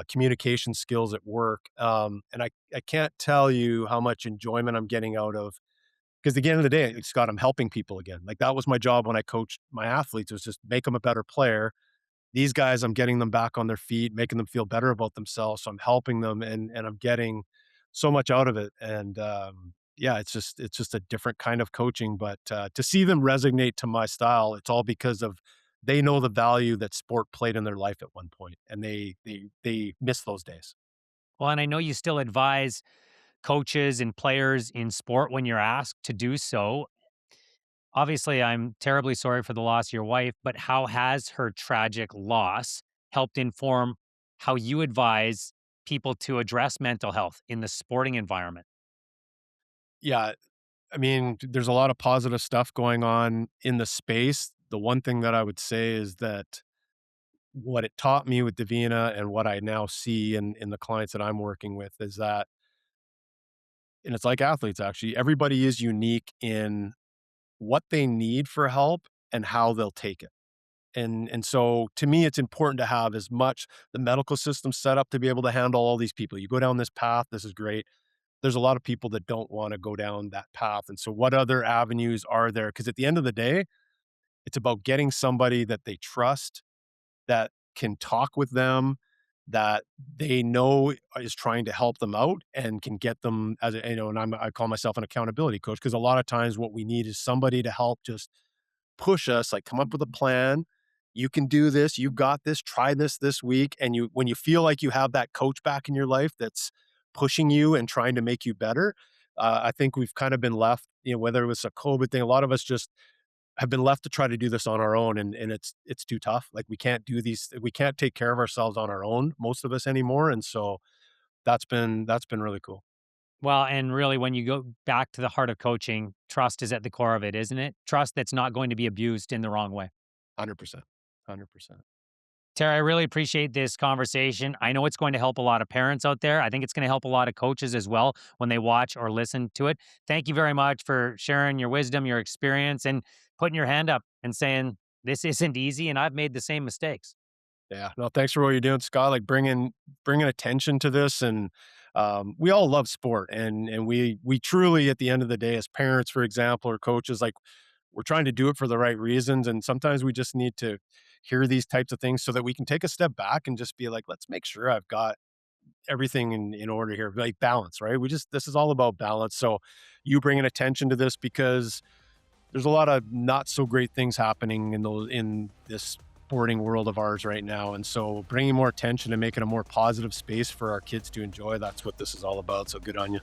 communication skills at work. And I can't tell you how much enjoyment I'm getting out of because at the end of the day, Scott, I'm helping people again. Like that was my job when I coached my athletes was just make them a better player. These guys, I'm getting them back on their feet, making them feel better about themselves. So I'm helping them and I'm getting so much out of it. And yeah, it's just a different kind of coaching. But to see them resonate to my style, it's all because of they know the value that sport played in their life at one point, and they miss those days. Well, and I know you still advise coaches and players in sport when you're asked to do so. Obviously, I'm terribly sorry for the loss of your wife, but how has her tragic loss helped inform how you advise people to address mental health in the sporting environment? Yeah, I mean, there's a lot of positive stuff going on in the space. The one thing that I would say is that what it taught me with Davina and what I now see in the clients that I'm working with is that, and it's like athletes actually, everybody is unique in what they need for help and how they'll take it. And so to me, it's important to have as much the medical system set up to be able to handle all these people. You go down this path, this is great. There's a lot of people that don't want to go down that path. And so what other avenues are there? Because at the end of the day, it's about getting somebody that they trust, that can talk with them, that they know is trying to help them out and can get them as a, and I call myself an accountability coach because a lot of times what we need is somebody to help just push us, like come up with a plan. You can do this. You got this. Try this week. And when you feel like you have that coach back in your life that's pushing you and trying to make you better, I think we've kind of been left, whether it was a COVID thing, a lot of us just have been left to try to do this on our own and it's too tough. Like we can't take care of ourselves on our own, most of us anymore. And so that's been really cool. Well, and really, when you go back to the heart of coaching, trust is at the core of it, isn't it? Trust that's not going to be abused in the wrong way. 100%. 100%. Tara, I really appreciate this conversation. I know it's going to help a lot of parents out there. I think it's going to help a lot of coaches as well when they watch or listen to it. Thank you very much for sharing your wisdom, your experience, and putting your hand up and saying, this isn't easy, and I've made the same mistakes. Yeah. No, thanks for what you're doing, Scott. Like bringing attention to this, and we all love sport, and we truly, at the end of the day, as parents, for example, or coaches, like we're trying to do it for the right reasons, and sometimes we just need to hear these types of things so that we can take a step back and just be like, let's make sure I've got everything in order here, like balance, right? This is all about balance. So you bringing attention to this because there's a lot of not so great things happening in this sporting world of ours right now. And so bringing more attention and making a more positive space for our kids to enjoy, that's what this is all about. So good on you.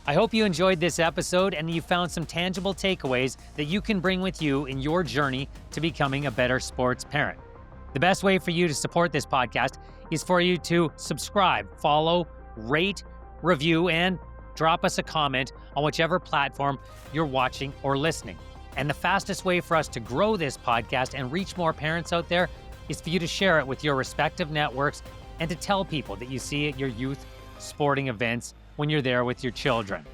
I hope you enjoyed this episode and you found some tangible takeaways that you can bring with you in your journey to becoming a better sports parent. The best way for you to support this podcast is for you to subscribe, follow, rate, review, and drop us a comment on whichever platform you're watching or listening. And the fastest way for us to grow this podcast and reach more parents out there is for you to share it with your respective networks and to tell people that you see at your youth sporting events when you're there with your children.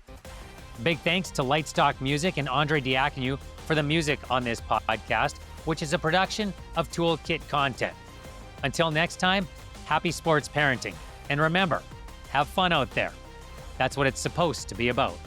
Big thanks to Lightstock Music and Andre Diaconou for the music on this podcast, which is a production of Toolkit Content. Until next time, happy sports parenting. And remember, have fun out there. That's what it's supposed to be about.